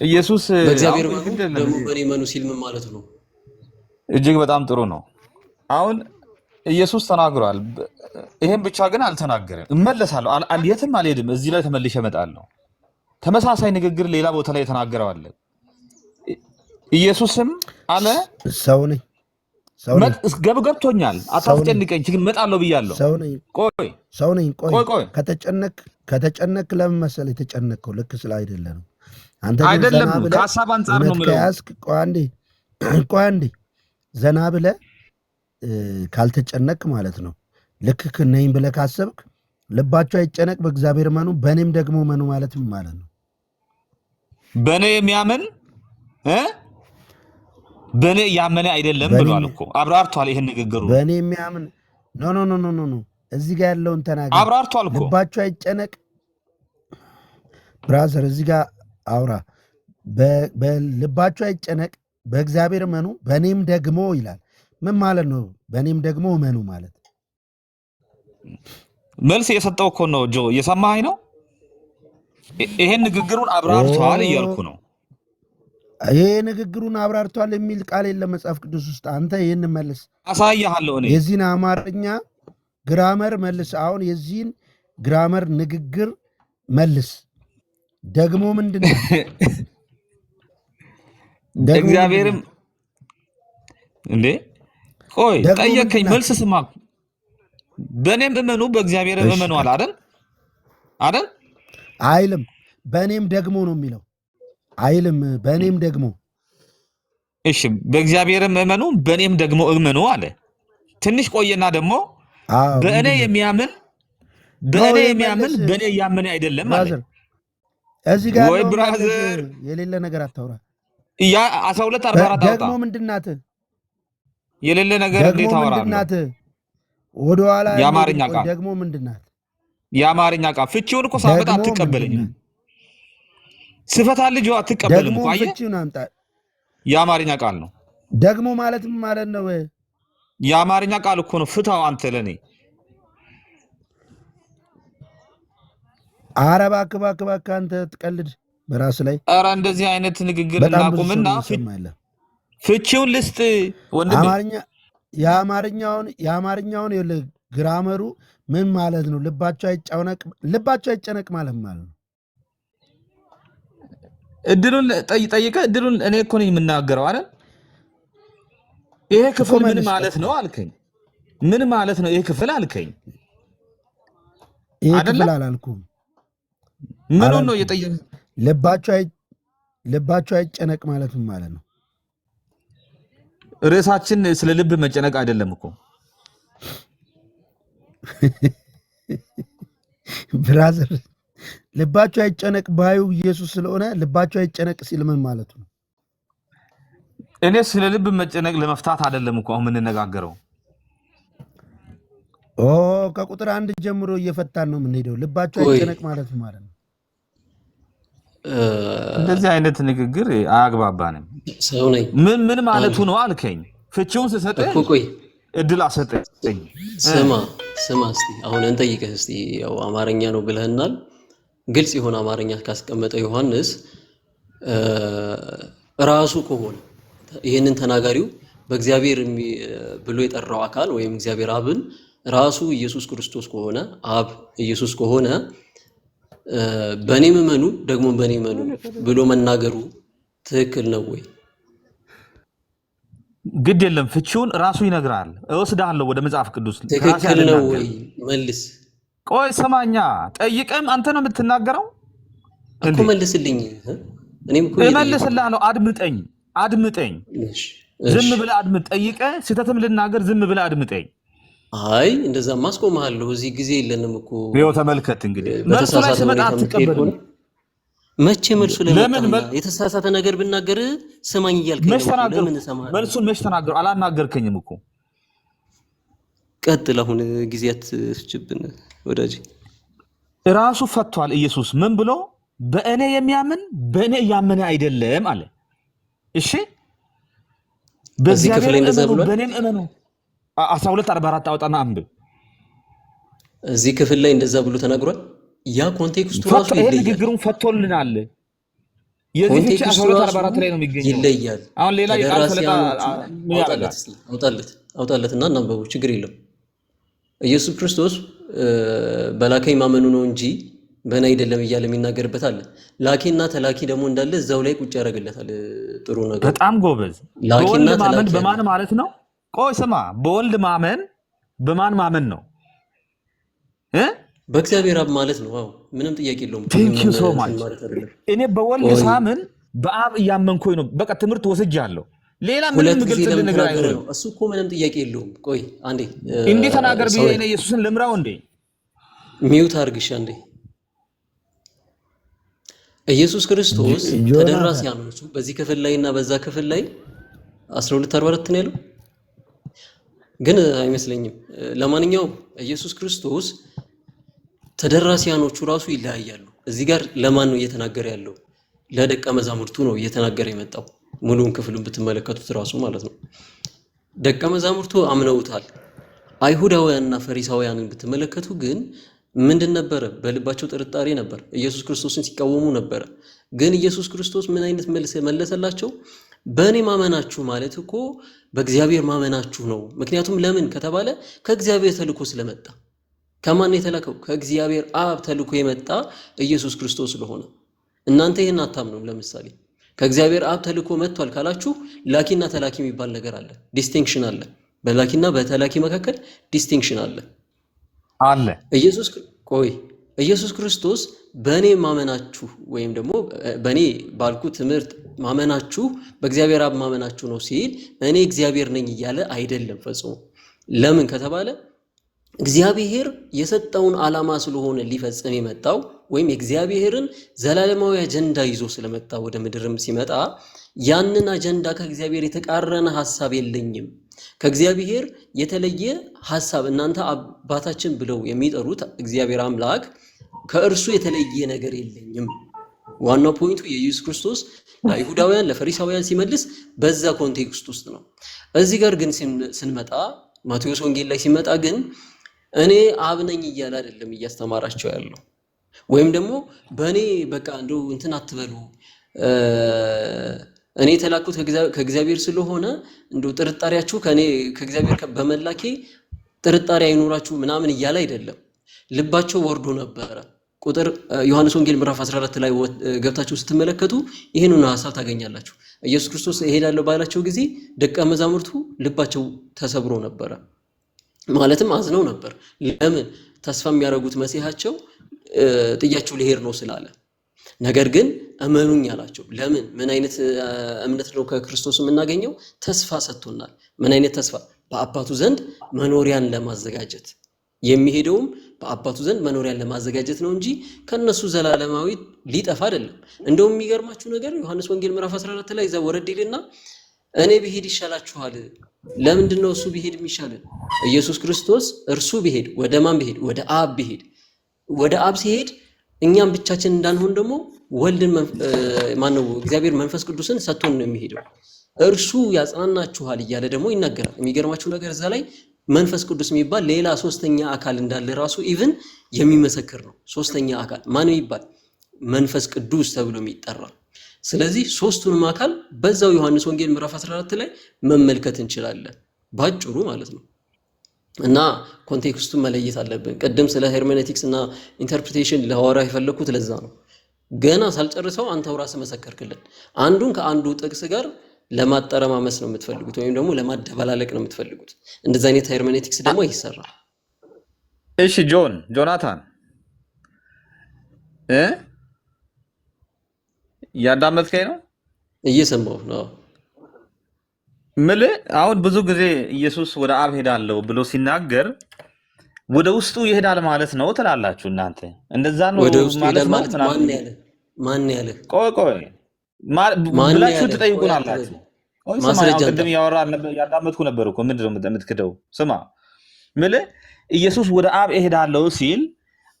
S1: ኢየሱስ
S2: በእግዚአብሔር ደግሞ በእኔ መኑ ሲል ምን ማለት ነው?
S1: እጅግ በጣም ጥሩ ነው። አሁን ኢየሱስ ተናግሯል። ይሄን ብቻ ግን አልተናገረም። እመለሳለሁ፣ የትም አልሄድም፣ እዚህ ላይ ተመልሼ እመጣለሁ። ተመሳሳይ ንግግር ሌላ ቦታ ላይ የተናገረው አለ። ኢየሱስም አለ
S3: ሰው ነኝ
S1: ገብቶኛል፣ አታስጨንቀኝ፣ ግን እመጣለሁ ብያለሁ።
S3: ሰው ነኝ። ቆይ ከተጨነቅ ለምን መሰለህ የተጨነቅከው? ልክ ስለ አይደለ ነው። አንተ
S1: አይደለም ከሀሳብ አንጻር ነው የምለው።
S3: ቆይ አንዴ ዘና ብለህ ካልተጨነቅ ማለት ነው። ልክ ነኝ ብለህ ካሰብክ ልባቸው አይጨነቅ፣ በእግዚአብሔር መኑ፣ በእኔም ደግሞ መኑ ማለት ምን ማለት ነው?
S1: በእኔ የሚያምን በእኔ ያመነ አይደለም ብሏል እኮ አብራርቷል። ይሄን ንግግሩ
S3: በእኔ የሚያምን ኖ እዚህ ጋር ያለውን ተናገር።
S1: አብራርቷል እኮ
S3: ልባቸው አይጨነቅ ብራዘር፣ እዚህ ጋር አውራ። በልባቸው አይጨነቅ፣ በእግዚአብሔር መኑ፣ በእኔም ደግሞ ይላል። ምን ማለት ነው? በእኔም ደግሞ መኑ ማለት
S1: መልስ የሰጠው እኮ ነው። ጆ እየሰማኸኝ ነው? ይሄን ንግግሩን አብራርቷል እያልኩ ነው።
S3: ይሄ ንግግሩን አብራርቷል የሚል ቃል የለም መጽሐፍ ቅዱስ ውስጥ። አንተ ይህን መልስ፣
S1: አሳያለሁ። እኔ
S3: የዚህን አማርኛ ግራመር መልስ። አሁን የዚህን ግራመር ንግግር መልስ። ደግሞ ምንድን ነው?
S1: እግዚአብሔርም እንዴ ቆይ ጠየከኝ፣ መልስ ስማ። በእኔም እመኑ በእግዚአብሔርም እመኑ አለ አይደል?
S3: አይልም። በእኔም ደግሞ ነው የሚለው አይልም። በእኔም ደግሞ
S1: እሺ፣ በእግዚአብሔርም እመኑ በእኔም ደግሞ እመኑ አለ። ትንሽ ቆየና ደግሞ በእኔ የሚያምን በእኔ ያመነ አይደለም አለ።
S3: እዚህ ጋር ወይ ብራዘር የሌለ ነገር አታውራ።
S1: ያ 12:44
S3: ደግሞ ምንድናት?
S1: የሌለ ነገር እንዴት አወራለሁ?
S3: ወደ ኋላ
S1: የአማርኛ ቃል
S3: ደግሞ ምንድናት?
S1: የአማርኛ ቃል ፍቺውን እኮ ሳመጣ አትቀበለኝም። ስፈታ ልጅ አትቀበልም እኮ አየህ። የአማርኛ ቃል ነው
S3: ደግሞ ማለት ምን ማለት ነው?
S1: የአማርኛ ቃል እኮ ነው። ፍታው አንተ ለኔ።
S3: ኧረ እባክህ አንተ ትቀልድ በራስ ላይ።
S1: ኧረ እንደዚህ አይነት ንግግር እናቁምና ፍቺውን ልስጥ ወንድሜ።
S3: የአማርኛውን ግራመሩ ምን ማለት ነው? ልባቸው አይጨነቅ ማለት ነው።
S1: እድሉን ጠይቀህ እድሉን እኔ እኮ ነኝ የምናገረው አይደል? ይሄ ክፍል ምን ማለት ነው አልከኝ። ምን ማለት ነው ይሄ ክፍል አልከኝ።
S3: ይሄ ክፍል አላልኩም።
S1: ምኑን ነው እየጠየቅህ?
S3: ልባቸው አይጨነቅ ማለት ምን ማለት ነው?
S1: ርዕሳችን ስለ ልብ መጨነቅ አይደለም እኮ
S3: ብራዘር። ልባቸው አይጨነቅ ባዩ ኢየሱስ ስለሆነ ልባቸው አይጨነቅ ሲል ምን ማለት ነው?
S1: እኔ ስለ ልብ መጨነቅ ለመፍታት አይደለም እኮ አሁን የምንነጋገረው።
S3: ከቁጥር 1 ጀምሮ እየፈታን ነው የምንሄደው። ልባቸው አይጨነቅ ማለት ማለት ነው።
S1: እንደዚህ አይነት ንግግር አያግባባንም። ምን ማለቱ ነው አልከኝ። ፍቺውን ስሰጥህ እድል አሰጠኝ።
S2: ስማ እስቲ አሁን እንጠይቅህ እስቲ። ያው አማርኛ ነው ብለህናል። ግልጽ የሆነ አማርኛ ካስቀመጠ ዮሐንስ ራሱ ከሆነ ይህንን ተናጋሪው በእግዚአብሔር ብሎ የጠራው አካል ወይም እግዚአብሔር አብን ራሱ ኢየሱስ ክርስቶስ ከሆነ አብ ኢየሱስ ከሆነ በእኔም እመኑ ደግሞ በእኔ እመኑ ብሎ መናገሩ ትክክል ነው ወይ?
S1: ግድ የለም ፍቺውን ራሱ ይነግራል። እወስድሃለሁ ወደ መጽሐፍ ቅዱስ።
S2: ትክክል ነው ወይ? መልስ።
S1: ቆይ ሰማኛ ጠይቀም አንተ ነው የምትናገረው
S2: እኮ መልስልኝ። እኔም እኮ
S1: እመልስልሃለሁ። አድምጠኝ። ዝም ብለህ አድምጥ። ጠይቀህ ስህተትም ልናገር ዝም ብለህ አድምጠኝ።
S2: አይ እንደዛማ አስቆምሃለሁ። እዚህ ጊዜ የለንም እኮ።
S1: ይኸው ተመልከት እንግዲህ መልሱ ላይ ስመጣ አትቀበልም።
S2: መቼ መልሱ ለምን የተሳሳተ ነገር ብናገር ስማኝ እያልከኝ ነው? ለምን እሰማሃለሁ?
S1: መልሱን መች ተናገሩ? አላናገርከኝም እኮ።
S2: ቀጥል። አሁን ጊዜያት ስጭብን ወዳጅ።
S1: ራሱ ፈቷል ኢየሱስ። ምን ብሎ በእኔ የሚያምን በእኔ ያመነ አይደለም አለ። እሺ
S2: በዚህ ክፍል እንደዛ ብሏል።
S1: በእኔም እመኑ 12:44 አውጣና አንብብ።
S2: እዚህ ክፍል ላይ እንደዛ ብሎ ተናግሯል። ያ ኮንቴክስቱ ራሱ
S1: ይለያል። ንግግሩን ፈቶልናል። የዚህ ፍቺ 12:44 ላይ ነው የሚገኘው።
S2: ይለያል።
S1: አሁን ሌላ የቃል ፈለጣ
S2: አውጣለትና እናንበቡ። ችግር የለም። ኢየሱስ ክርስቶስ በላከኝ ማመኑ ነው እንጂ በእኔ አይደለም እያለ የሚናገርበት አለ። ላኪና ተላኪ ደግሞ እንዳለ እዛው ላይ ቁጭ ያደርግለታል። ጥሩ ነገር
S1: በጣም ጎበዝ።
S2: ላኪና
S1: በወልድ ማመን
S2: ተላኪ
S1: በማን ማለት ነው? ቆይ ስማ፣ በወልድ ማመን በማን ማመን ነው?
S2: በእግዚአብሔር አብ ማለት ነው። አዎ ምንም ጥያቄ የለውም።
S1: ቴንክ ዩ ሶ ማች። እኔ በወልድ ሳምን በአብ እያመንኩኝ ነው። በቃ ትምህርት ወስጃለሁ። ሌላ ምንም ግልጽ ነገር አይሆንም።
S2: እሱ እኮ ምንም ጥያቄ የለውም። ቆይ አንዴ
S1: እንዴ ተናገር ብዬ እኔ ኢየሱስን ልምራው እንዴ?
S2: ሚውት አድርግሽ አንዴ። ኢየሱስ ክርስቶስ ተደራሲያኖቹ በዚህ ክፍል ላይ እና በዛ ክፍል ላይ 12:44 ነው ያለው፣ ግን አይመስለኝም። ለማንኛውም ኢየሱስ ክርስቶስ ተደራሲያኖቹ ራሱ ይለያያሉ። እዚህ ጋር ለማን ነው እየተናገረ ያለው? ለደቀ መዛሙርቱ ነው እየተናገረ የመጣው። ሙሉውን ክፍሉን ብትመለከቱት ራሱ ማለት ነው። ደቀ መዛሙርቱ አምነውታል። አይሁዳውያንና ፈሪሳውያንን ብትመለከቱ ግን ምንድን ነበረ? በልባቸው ጥርጣሬ ነበር። ኢየሱስ ክርስቶስን ሲቃወሙ ነበረ። ግን ኢየሱስ ክርስቶስ ምን አይነት መልስ መለሰላቸው? በእኔ ማመናችሁ ማለት እኮ በእግዚአብሔር ማመናችሁ ነው። ምክንያቱም ለምን ከተባለ ከእግዚአብሔር ተልኮ ስለመጣ። ከማን የተላከው? ከእግዚአብሔር አብ ተልኮ የመጣ ኢየሱስ ክርስቶስ ስለሆነ እናንተ ይህን አታምኑም። ለምሳሌ ከእግዚአብሔር አብ ተልኮ መጥቷል ካላችሁ ላኪና ተላኪ የሚባል ነገር አለ። ዲስቲንክሽን አለ። በላኪና በተላኪ መካከል ዲስቲንክሽን አለ
S1: አለ።
S2: ኢየሱስ ክርስቶስ በእኔ ማመናችሁ ወይም ደግሞ በእኔ ባልኩ ትምህርት ማመናችሁ በእግዚአብሔር አብ ማመናችሁ ነው ሲል እኔ እግዚአብሔር ነኝ እያለ አይደለም ፈጽሞ። ለምን ከተባለ እግዚአብሔር የሰጠውን ዓላማ ስለሆነ ሊፈጽም የመጣው ወይም የእግዚአብሔርን ዘላለማዊ አጀንዳ ይዞ ስለመጣ ወደ ምድርም ሲመጣ ያንን አጀንዳ ከእግዚአብሔር የተቃረነ ሐሳብ የለኝም። ከእግዚአብሔር የተለየ ሐሳብ እናንተ አባታችን ብለው የሚጠሩት እግዚአብሔር አምላክ ከእርሱ የተለየ ነገር የለኝም። ዋናው ፖይንቱ የኢየሱስ ክርስቶስ ለአይሁዳውያን ለፈሪሳውያን ሲመልስ በዛ ኮንቴክስት ውስጥ ነው። እዚህ ጋር ግን ስንመጣ ማቴዎስ ወንጌል ላይ ሲመጣ ግን እኔ አብ ነኝ እያለ አይደለም እያስተማራቸው ያለው። ወይም ደግሞ በእኔ በቃ እንደው እንትን አትበሉ እኔ የተላኩት ከእግዚአብሔር ስለሆነ እንደው ጥርጣሬያችሁ ከእግዚአብሔር በመላኬ ጥርጣሬ አይኖራችሁ ምናምን እያለ አይደለም። ልባቸው ወርዶ ነበረ። ቁጥር ዮሐንስ ወንጌል ምዕራፍ 14 ላይ ገብታችሁ ስትመለከቱ ይህንን ሐሳብ ታገኛላችሁ። ኢየሱስ ክርስቶስ እሄዳለሁ ባላቸው ጊዜ ደቀ መዛሙርቱ ልባቸው ተሰብሮ ነበረ። ማለትም አዝነው ነበር። ለምን? ተስፋ የሚያደርጉት መሲሐቸው ጥያቸው ሊሄድ ነው ስላለ። ነገር ግን እመኑኝ አላቸው። ለምን? ምን አይነት እምነት ነው ከክርስቶስ የምናገኘው? ተስፋ ሰጥቶናል። ምን አይነት ተስፋ? በአባቱ ዘንድ መኖሪያን ለማዘጋጀት የሚሄደውም በአባቱ ዘንድ መኖሪያን ለማዘጋጀት ነው እንጂ ከነሱ ዘላለማዊ ሊጠፋ አይደለም። እንደውም የሚገርማችሁ ነገር ዮሐንስ ወንጌል ምዕራፍ 14 ላይ እዛ ወረድ ይልና እኔ ብሄድ ይሻላችኋል። ለምንድን ነው እሱ ቢሄድ የሚሻልን? ኢየሱስ ክርስቶስ እርሱ ቢሄድ ወደ ማን ቢሄድ? ወደ አብ ቢሄድ። ወደ አብ ሲሄድ እኛም ብቻችን እንዳንሆን ደግሞ ወልድን ማነው እግዚአብሔር መንፈስ ቅዱስን ሰጥቶን ነው የሚሄደው። እርሱ ያጽናናችኋል እያለ ደግሞ ይናገራል። የሚገርማችሁ ነገር እዛ ላይ መንፈስ ቅዱስ የሚባል ሌላ ሶስተኛ አካል እንዳለ ራሱ ኢቭን የሚመሰክር ነው። ሶስተኛ አካል ማን የሚባል? መንፈስ ቅዱስ ተብሎ የሚጠራ። ስለዚህ ሶስቱንም አካል በዛው ዮሐንስ ወንጌል ምዕራፍ 14 ላይ መመልከት እንችላለን ባጭሩ ማለት ነው። እና ኮንቴክስቱን መለየት አለብን። ቅድም ስለ ሄርሜኔቲክስ እና ኢንተርፕሪቴሽን ለሐዋራ የፈለኩት ለዛ ነው። ገና ሳልጨርሰው አንተው ራስህ መሰከርክልን። አንዱን ከአንዱ ጥቅስ ጋር ለማጠረማመስ ነው የምትፈልጉት ወይም ደግሞ ለማደባላለቅ ነው የምትፈልጉት። እንደዚህ አይነት ሄርሜኔቲክስ ደግሞ ይሰራል።
S1: እሺ ጆናታን ያዳመጥከኝ ነው?
S2: እየሰማሁ ነው።
S1: ምልህ አሁን ብዙ ጊዜ ኢየሱስ ወደ አብ ሄዳለሁ ብሎ ሲናገር ወደ ውስጡ ይሄዳል ማለት ነው ትላላችሁ እናንተ። እንደዛ ነው ማለት ነው?
S2: ማን ያለ?
S1: ቆይ ብላችሁ ትጠይቁናላችሁ። ቅድም ያዳመጥኩ ነበር እኮ። ምንድን ነው የምትክደው? ስማ ምልህ ኢየሱስ ወደ አብ እሄዳለሁ ሲል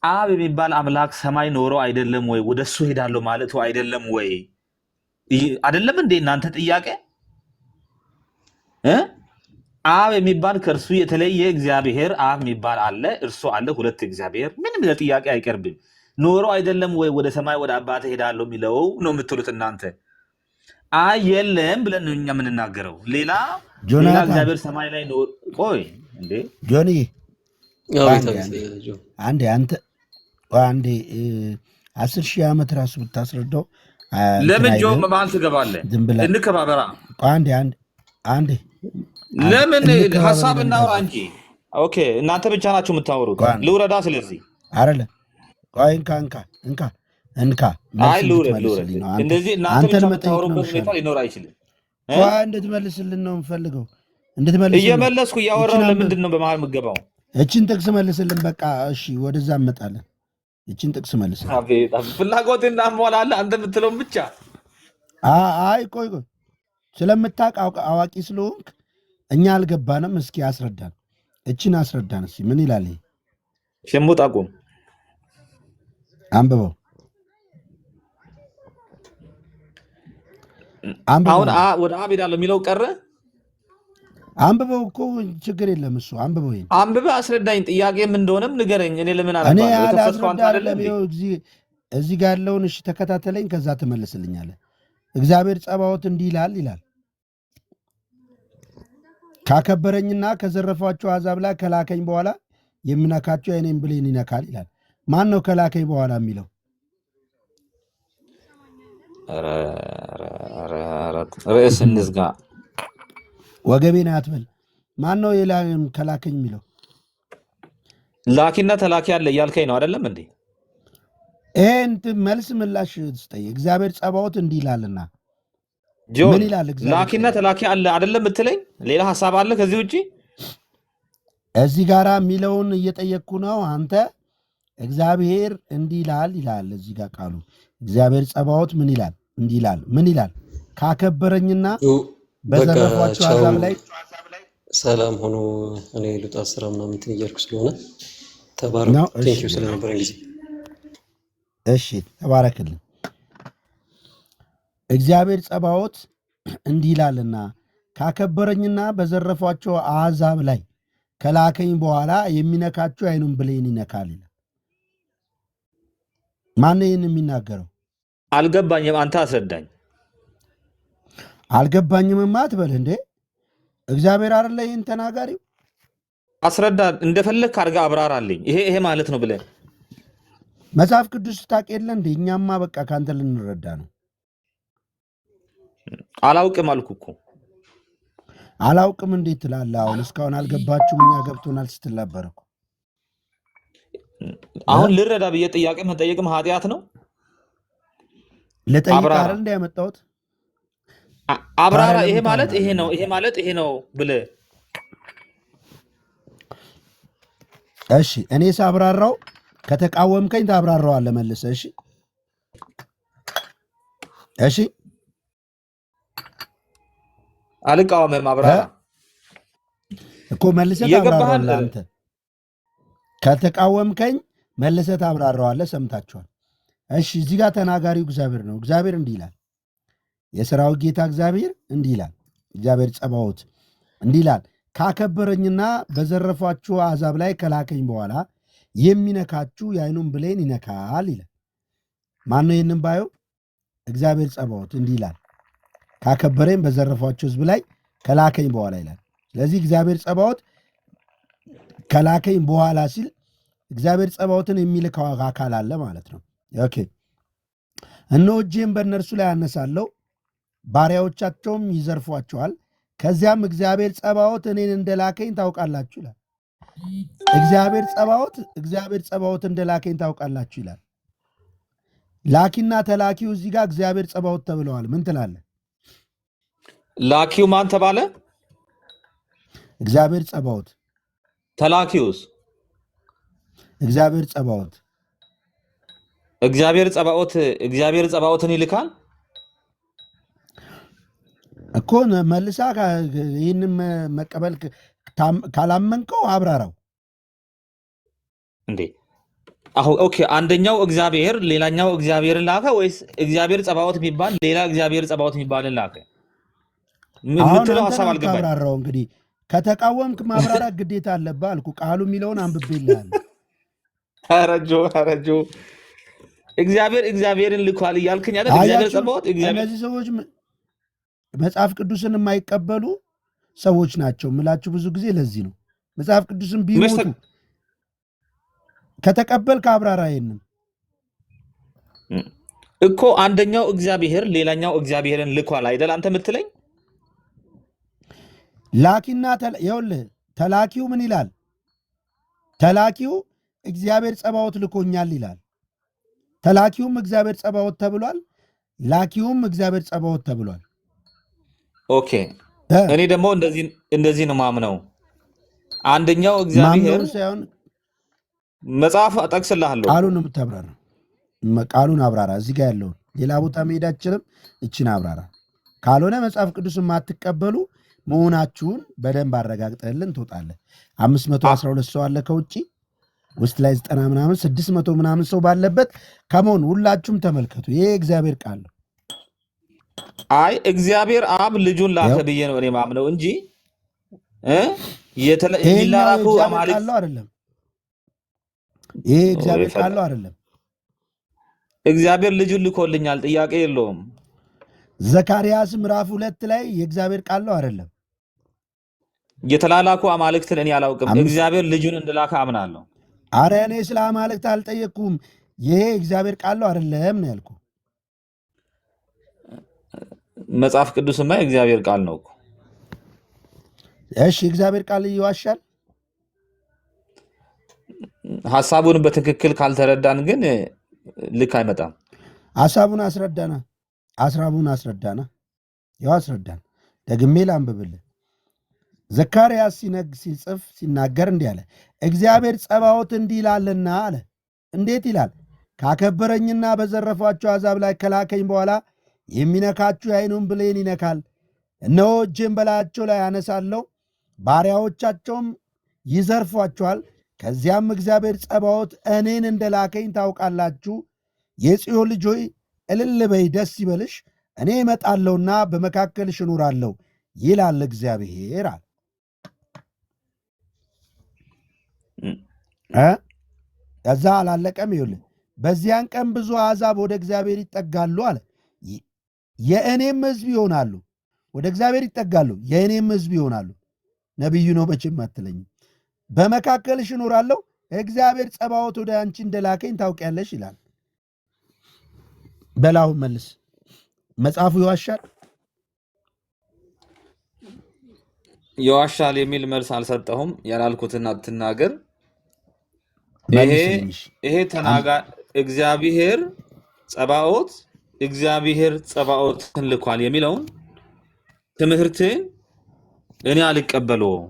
S1: አብ የሚባል አምላክ ሰማይ ኖሮ አይደለም ወይ? ወደ እሱ ሄዳለሁ ማለቱ አይደለም ወይ? አይደለም እንዴ እናንተ ጥያቄ? አብ የሚባል ከእርሱ የተለየ እግዚአብሔር አብ የሚባል አለ፣ እርሱ አለ፣ ሁለት እግዚአብሔር። ምንም ለጥያቄ አይቀርብም። ኖሮ አይደለም ወይ ወደ ሰማይ ወደ አባቴ ሄዳለሁ የሚለው ነው የምትሉት እናንተ። አይ የለም ብለን ነው እኛ የምንናገረው። ሌላ እግዚአብሔር ሰማይ ላይ ቆይ እንዴ
S3: ጆኒ አንዴ አንዴ 10,000 ዓመት ራሱ ብታስረዳው
S1: ለምን ጆ መባል ትገባለህ?
S3: ዝም ብለህ
S1: እንከባበራ።
S3: አንዴ
S1: ለምን ሐሳብ እናውራ እንጂ። ኦኬ እናንተ ብቻ ናችሁ የምታወሩት። ልውረዳ። ስለዚህ
S3: አይደለ ቆይ እንካ
S1: አይ ልውረድ። እንደዚህ እናንተ ብቻ የምታወሩበት ሁኔታ ሊኖር አይችልም።
S3: እንድትመልስልን ነው የምፈልገው።
S1: እየመለስኩ እያወራሁ ለምንድን ነው በመሀል የምገባው?
S3: እችን ጥቅስ መልስልን። በቃ እሺ፣ ወደዛ እንመጣለን። እችን ጥቅስ መልስልን።
S1: ፍላጎትን እናሟላለን። አንተ የምትለውን ብቻ።
S3: አይ ቆይ ስለምታውቅ አዋቂ ስለሆንክ እኛ አልገባንም። እስኪ አስረዳን፣ እችን አስረዳን እስኪ። ምን ይላል?
S1: ሽሙጥ አቁም።
S3: አንብበው።
S1: አሁን ወደ አብ ሄዳለሁ የሚለው ቀረ።
S3: አንብበው እኮ ችግር የለም። እሱ አንብበው።
S1: አንብበህ አስረዳኝ። ጥያቄም እንደሆነም ንገረኝ። እኔ ለምን
S3: እኔ እዚህ ጋር ያለውን እሺ ተከታተለኝ፣ ከዛ ትመልስልኛለህ። እግዚአብሔር ጸባዖት እንዲህ ይላል ካከበረኝና ከዘረፏቸው አሕዛብ ላይ ከላከኝ በኋላ የምነካቸው የእኔን ብሌን ይነካል ይላል። ማን ነው ከላከኝ በኋላ የሚለው?
S1: ርዕስ እንዝጋ።
S3: ወገቤን አትበል። ማን ነው ከላከኝ የሚለው?
S1: ላኪና ተላኪ አለ እያልከኝ ነው አይደለም እንዴ?
S3: ይሄን መልስ ምላሽ ስጠኝ። እግዚአብሔር ጸባዖት እንዲህ ይላልና ምን ይላል?
S1: ላኪና ተላኪ አለ አይደለም የምትለኝ? ሌላ ሀሳብ አለ ከዚህ ውጭ?
S3: እዚህ ጋር የሚለውን እየጠየቅኩ ነው። አንተ እግዚአብሔር እንዲህ ይላል። እዚህ ጋር ቃሉ እግዚአብሔር ጸባዖት ምን ይላል? እንዲህ ይላል። ምን ይላል? ካከበረኝና በዘረፏቸው አሕዛብ ላይ
S2: ሰላም ሆኖ እኔ ሉጣ ስራ ምናምን እንትን እያልኩ ስለሆነ ተባረክ። ቴንኪው ስለነበረ ጊዜ።
S3: እሺ ተባረክልን። እግዚአብሔር ጸባዖት እንዲህ ይላልና ካከበረኝና በዘረፏቸው አሕዛብ ላይ ከላከኝ በኋላ የሚነካቸው የዓይኑን ብሌን ይነካል ይላል። ማን ይህን የሚናገረው?
S1: አልገባኝም። አንተ አስረዳኝ።
S3: አልገባኝም አትበል እንዴ። እግዚአብሔር አይደለ ይህን ተናጋሪው?
S1: አስረዳ፣ እንደፈለግ አድርገህ አብራራልኝ። ይሄ ማለት ነው ብለህ
S3: መጽሐፍ ቅዱስ ታውቅ የለ እንዴ? እኛማ በቃ ከአንተ ልንረዳ ነው።
S1: አላውቅም አልኩ እኮ።
S3: አላውቅም እንዴት ትላለህ? አሁን እስካሁን አልገባችሁም፣ እኛ ገብቶናል ስትል ነበር እኮ።
S1: አሁን ልረዳ ብዬ ጥያቄ መጠየቅም ኃጢአት ነው?
S3: ልጠይቅ አይደል እንደ ያመጣሁት?
S1: አብራራ። ይሄ ማለት ይሄ ነው፣ ይሄ ማለት ይሄ ነው ብለህ።
S3: እሺ እኔ ሳብራራው ከተቃወምከኝ ታብራራዋለህ መልሰህ። እሺ
S1: አልቃወምም። አብራራ
S3: እኮ መልሰህ ታብራራዋለህ። አንተ ከተቃወምከኝ መልሰህ ታብራራዋለህ። ሰምታችኋል። እሺ እዚህ ጋር ተናጋሪው እግዚአብሔር ነው። እግዚአብሔር እንዲህ ይላል። የሠራዊት ጌታ እግዚአብሔር እንዲህ ይላል። እግዚአብሔር ጸባዖት እንዲህ ይላል። ካከበረኝና በዘረፏችሁ አሕዛብ ላይ ከላከኝ በኋላ የሚነካችሁ የዓይኑን ብሌን ይነካል ይላል። ማነው ይህንን ባየው? እግዚአብሔር ጸባዖት እንዲህ ይላል። ካከበረኝ በዘረፏችሁ ሕዝብ ላይ ከላከኝ በኋላ ይላል። ስለዚህ እግዚአብሔር ጸባዖት ከላከኝ በኋላ ሲል እግዚአብሔር ጸባዖትን የሚልከው አካል አለ ማለት ነው። ኦኬ። እነሆ እጄን በእነርሱ ላይ አነሳለሁ፣ ባሪያዎቻቸውም ይዘርፏቸዋል። ከዚያም እግዚአብሔር ጸባዖት እኔን እንደላከኝ ታውቃላችሁ ይላል። እግዚአብሔር ጸባዖት እንደላከኝ ታውቃላችሁ ይላል። ላኪና ተላኪው እዚህ ጋር እግዚአብሔር ጸባዖት ተብለዋል። ምን ትላለህ?
S1: ላኪው ማን ተባለ?
S3: እግዚአብሔር ጸባዖት።
S1: ተላኪውስ?
S3: እግዚአብሔር ጸባዖት።
S1: እግዚአብሔር ጸባዖትን ይልካል
S3: እኮ። መልሳ ይህንን መቀበል ካላመንከው አብራራው
S1: እንዴ። ኦኬ፣ አንደኛው እግዚአብሔር ሌላኛው እግዚአብሔርን ላከ ወይስ እግዚአብሔር ጸባዖት የሚባል ሌላ እግዚአብሔር ጸባዖት የሚባልን ላከ? ምትለው ሀሳብ አልገባኝ።
S3: አብራራው እንግዲህ። ከተቃወምክ ማብራራት ግዴታ አለብህ አልኩ። ቃሉ የሚለውን አንብቤልሃለሁ።
S1: ረጆ እግዚአብሔርን ልኳል እያልክኝ አይደል? እግዚአብሔር ጸባዖት
S3: እነዚህ ሰዎች መጽሐፍ ቅዱስን የማይቀበሉ ሰዎች ናቸው የምላችሁ ብዙ ጊዜ። ለዚህ ነው መጽሐፍ ቅዱስን ቢሞቱ ከተቀበልክ አብራራ። ይሄንን
S1: እኮ አንደኛው እግዚአብሔር ሌላኛው እግዚአብሔርን ልኳል አይደል አንተ የምትለኝ?
S3: ላኪና ይኸውልህ ተላኪው ምን ይላል? ተላኪው እግዚአብሔር ጸባዖት ልኮኛል ይላል። ተላኪውም እግዚአብሔር ጸባዖት ተብሏል። ላኪውም እግዚአብሔር ጸባዖት ተብሏል።
S1: ኦኬ እኔ ደግሞ እንደዚህ ነው ማምነው። አንደኛው እግዚአብሔር
S3: ሳይሆን
S1: መጽሐፍ እጠቅስልሃለሁ።
S3: ቃሉን ነው የምታብራራ። ቃሉን አብራራ። እዚህ ጋር ያለውን ሌላ ቦታ መሄድ አትችልም። እችን አብራራ። ካልሆነ መጽሐፍ ቅዱስ የማትቀበሉ መሆናችሁን በደንብ አረጋግጠልን ትወጣለህ። 512 ሰው አለ ከውጭ ውስጥ ላይ 90 ምናምን 600 ምናምን ሰው ባለበት ከመሆን ሁላችሁም ተመልከቱ። ይሄ እግዚአብሔር ቃል ነው።
S1: አይ እግዚአብሔር አብ ልጁን ላከ ብዬ ነው እኔ ማምነው እንጂ የሚላኩ አማልክት
S3: ነው አይደለም። ይሄ እግዚአብሔር ቃል ነው አይደለም።
S1: እግዚአብሔር ልጁን ልኮልኛል፣ ጥያቄ የለውም።
S3: ዘካርያስ ምዕራፍ 2 ላይ የእግዚአብሔር ቃል ነው አይደለም።
S1: የተላላኩ አማልክትን እኔ አላውቅም። እግዚአብሔር ልጁን እንደላከ አምናለሁ።
S3: አረ እኔ ስለ አማልክት አልጠየቅኩም። ይሄ እግዚአብሔር ቃል ነው አይደለም ነው ያልኩ።
S1: መጽሐፍ ቅዱስማ የእግዚአብሔር ቃል ነው እኮ።
S3: እሺ እግዚአብሔር ቃል ይዋሻል?
S1: ሐሳቡን በትክክል ካልተረዳን ግን ልክ አይመጣም።
S3: ሐሳቡን አስረዳና ያው አስረዳን። ደግሜ ላንብብልህ። ዘካርያስ ሲጽፍ ሲናገር እንዲህ አለ፣ እግዚአብሔር ጸባዖት እንዲህ ይላልና አለ። እንዴት ይላል? ካከበረኝና በዘረፏቸው አሕዛብ ላይ ከላከኝ በኋላ የሚነካችሁ የዓይኑን ብሌን ይነካል። እነሆ እጄን በላያቸው ላይ አነሳለሁ፣ ባሪያዎቻቸውም ይዘርፏቸዋል። ከዚያም እግዚአብሔር ጸባዖት እኔን እንደላከኝ ታውቃላችሁ። የጽዮን ልጅ ሆይ እልል በይ፣ ደስ ይበልሽ፣ እኔ እመጣለሁና በመካከልሽ እኖራለሁ ይላል እግዚአብሔር አለ። ከዛ አላለቀም። ይኸውልህ በዚያን ቀን ብዙ አሕዛብ ወደ እግዚአብሔር ይጠጋሉ አለ። የእኔም ሕዝብ ይሆናሉ። ወደ እግዚአብሔር ይጠጋሉ፣ የእኔም ሕዝብ ይሆናሉ። ነቢዩ ነው መቼም አትለኝም። በመካከልሽ እኖራለሁ፣ እግዚአብሔር ጸባዖት ወደ አንቺ እንደላከኝ ታውቂያለሽ ይላል። በላሁን መልስ። መጽሐፉ ይዋሻል?
S1: ይዋሻል የሚል መልስ አልሰጠሁም። ያላልኩትና ትናገር። ይሄ ተናጋ እግዚአብሔር ጸባዖትን ልኳል የሚለውን ትምህርትን እኔ አልቀበለውም።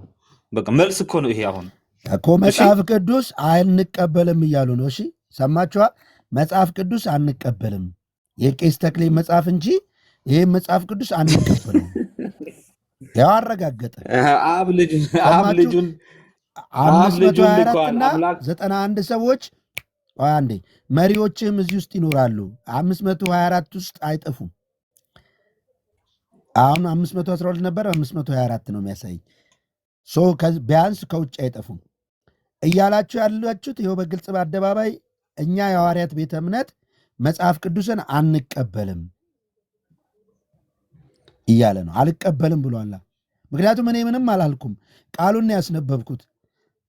S1: በቃ መልስ እኮ ነው ይሄ። አሁን
S3: እኮ መጽሐፍ ቅዱስ አንቀበልም እያሉ ነው። እሺ ሰማችኋ? መጽሐፍ ቅዱስ አንቀበልም፣ የቄስ ተክሌ መጽሐፍ እንጂ ይህም መጽሐፍ ቅዱስ አንቀበልም። ያው አረጋገጠ።
S1: አብ ልጁን
S3: 524 እና 91 ሰዎች አንዴ መሪዎችም እዚህ ውስጥ ይኖራሉ። 524 ውስጥ አይጠፉም። አሁን 512 ነበር፣ 524 ነው የሚያሳይ። ቢያንስ ከውጭ አይጠፉም እያላችሁ ያላችሁት ይኸው በግልጽ በአደባባይ እኛ የሐዋርያት ቤተ እምነት መጽሐፍ ቅዱስን አንቀበልም እያለ ነው። አልቀበልም ብሏላ። ምክንያቱም እኔ ምንም አላልኩም፣ ቃሉን ያስነበብኩት።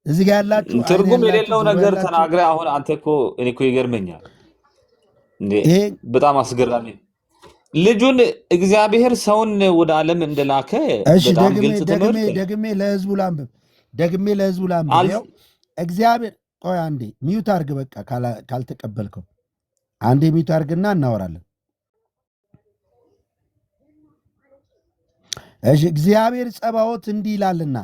S3: እዚህ ጋር ያላችሁ
S1: ትርጉም የሌለው ነገር ተናግረ። አሁን አንተ እኔ እኮ ይገርመኛል። በጣም አስገራሚ። ልጁን እግዚአብሔር ሰውን ወደ ዓለም እንደላከ በጣም ግልጽ ትምህርት።
S3: ደግሜ ለህዝቡ ላንብብ። እግዚአብሔር ቆይ አንዴ ሚዩት አርግ። በቃ ካልተቀበልከው አንዴ ሚዩት አርግና እናወራለን። እሺ እግዚአብሔር ጸባዖት እንዲህ ይላልና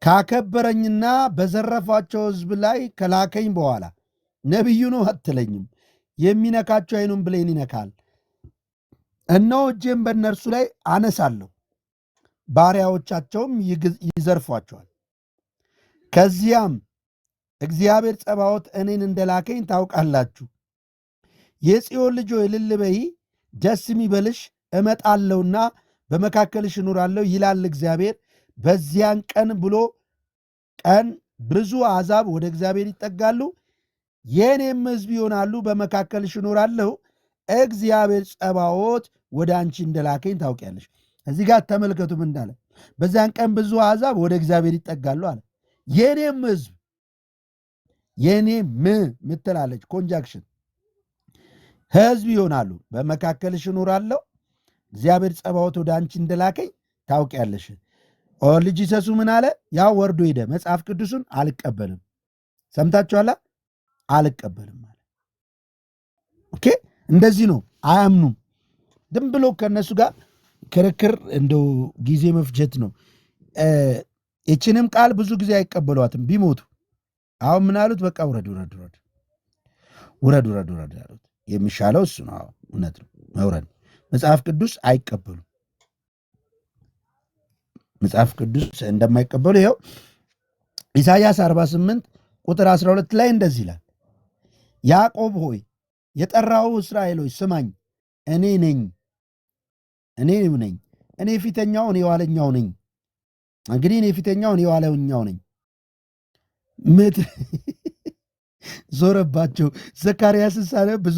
S3: ካከበረኝና በዘረፏቸው ሕዝብ ላይ ከላከኝ በኋላ ነቢዩ ነው አትለኝም። የሚነካቸው ዓይኑን ብሌን ይነካል። እነሆ እጄን በእነርሱ ላይ አነሳለሁ፣ ባሪያዎቻቸውም ይዘርፏቸዋል። ከዚያም እግዚአብሔር ጸባዖት እኔን እንደላከኝ ታውቃላችሁ። የጽዮን ልጅ ሆይ እልል በይ፣ ደስ ይበልሽ፣ እመጣለሁና በመካከልሽ እኖራለሁ ይላል እግዚአብሔር። በዚያን ቀን ብሎ ቀን ብዙ አሕዛብ ወደ እግዚአብሔር ይጠጋሉ፣ የእኔም ሕዝብ ይሆናሉ። በመካከልሽ እኖራለሁ፣ እግዚአብሔር ጸባዖት ወደ አንቺ እንደላከኝ ታውቂያለሽ። እዚህ ጋር ተመልከቱም እንዳለ በዚያን ቀን ብዙ አሕዛብ ወደ እግዚአብሔር ይጠጋሉ አለ። የእኔም ሕዝብ የእኔ ምትላለች ኮንጃክሽን ሕዝብ ይሆናሉ፣ በመካከልሽ እኖራለሁ፣ እግዚአብሔር ጸባዖት ወደ አንቺ እንደላከኝ ታውቂያለሽ። ልጅ ሰሱ ምን አለ? ያው ወርዶ ሄደ። መጽሐፍ ቅዱሱን አልቀበልም። ሰምታችኋላ? አልቀበልም አለ። ኦኬ፣ እንደዚህ ነው። አያምኑም። ድም ብሎ ከእነሱ ጋር ክርክር እንደው ጊዜ መፍጀት ነው። ይችንም ቃል ብዙ ጊዜ አይቀበሏትም ቢሞቱ። አሁን ምን አሉት? በቃ ውረድ ውረድ ውረድ ውረድ ውረድ ውረድ አሉት። የሚሻለው እሱ ነው። እውነት ነው፣ መውረድ። መጽሐፍ ቅዱስ አይቀበሉም። መጽሐፍ ቅዱስ እንደማይቀበሉ ይኸው ኢሳይያስ 48 ቁጥር 12 ላይ እንደዚህ ይላል፣ ያዕቆብ ሆይ የጠራው እስራኤል ሆይ ስማኝ፣ እኔ ነኝ፣ እኔ ፊተኛው እኔ የኋለኛው ነኝ። እንግዲህ እኔ ፊተኛው እኔ የኋለኛው ነኝ። ምድር ዞረባቸው። ዘካርያስን ሳለ ብዙ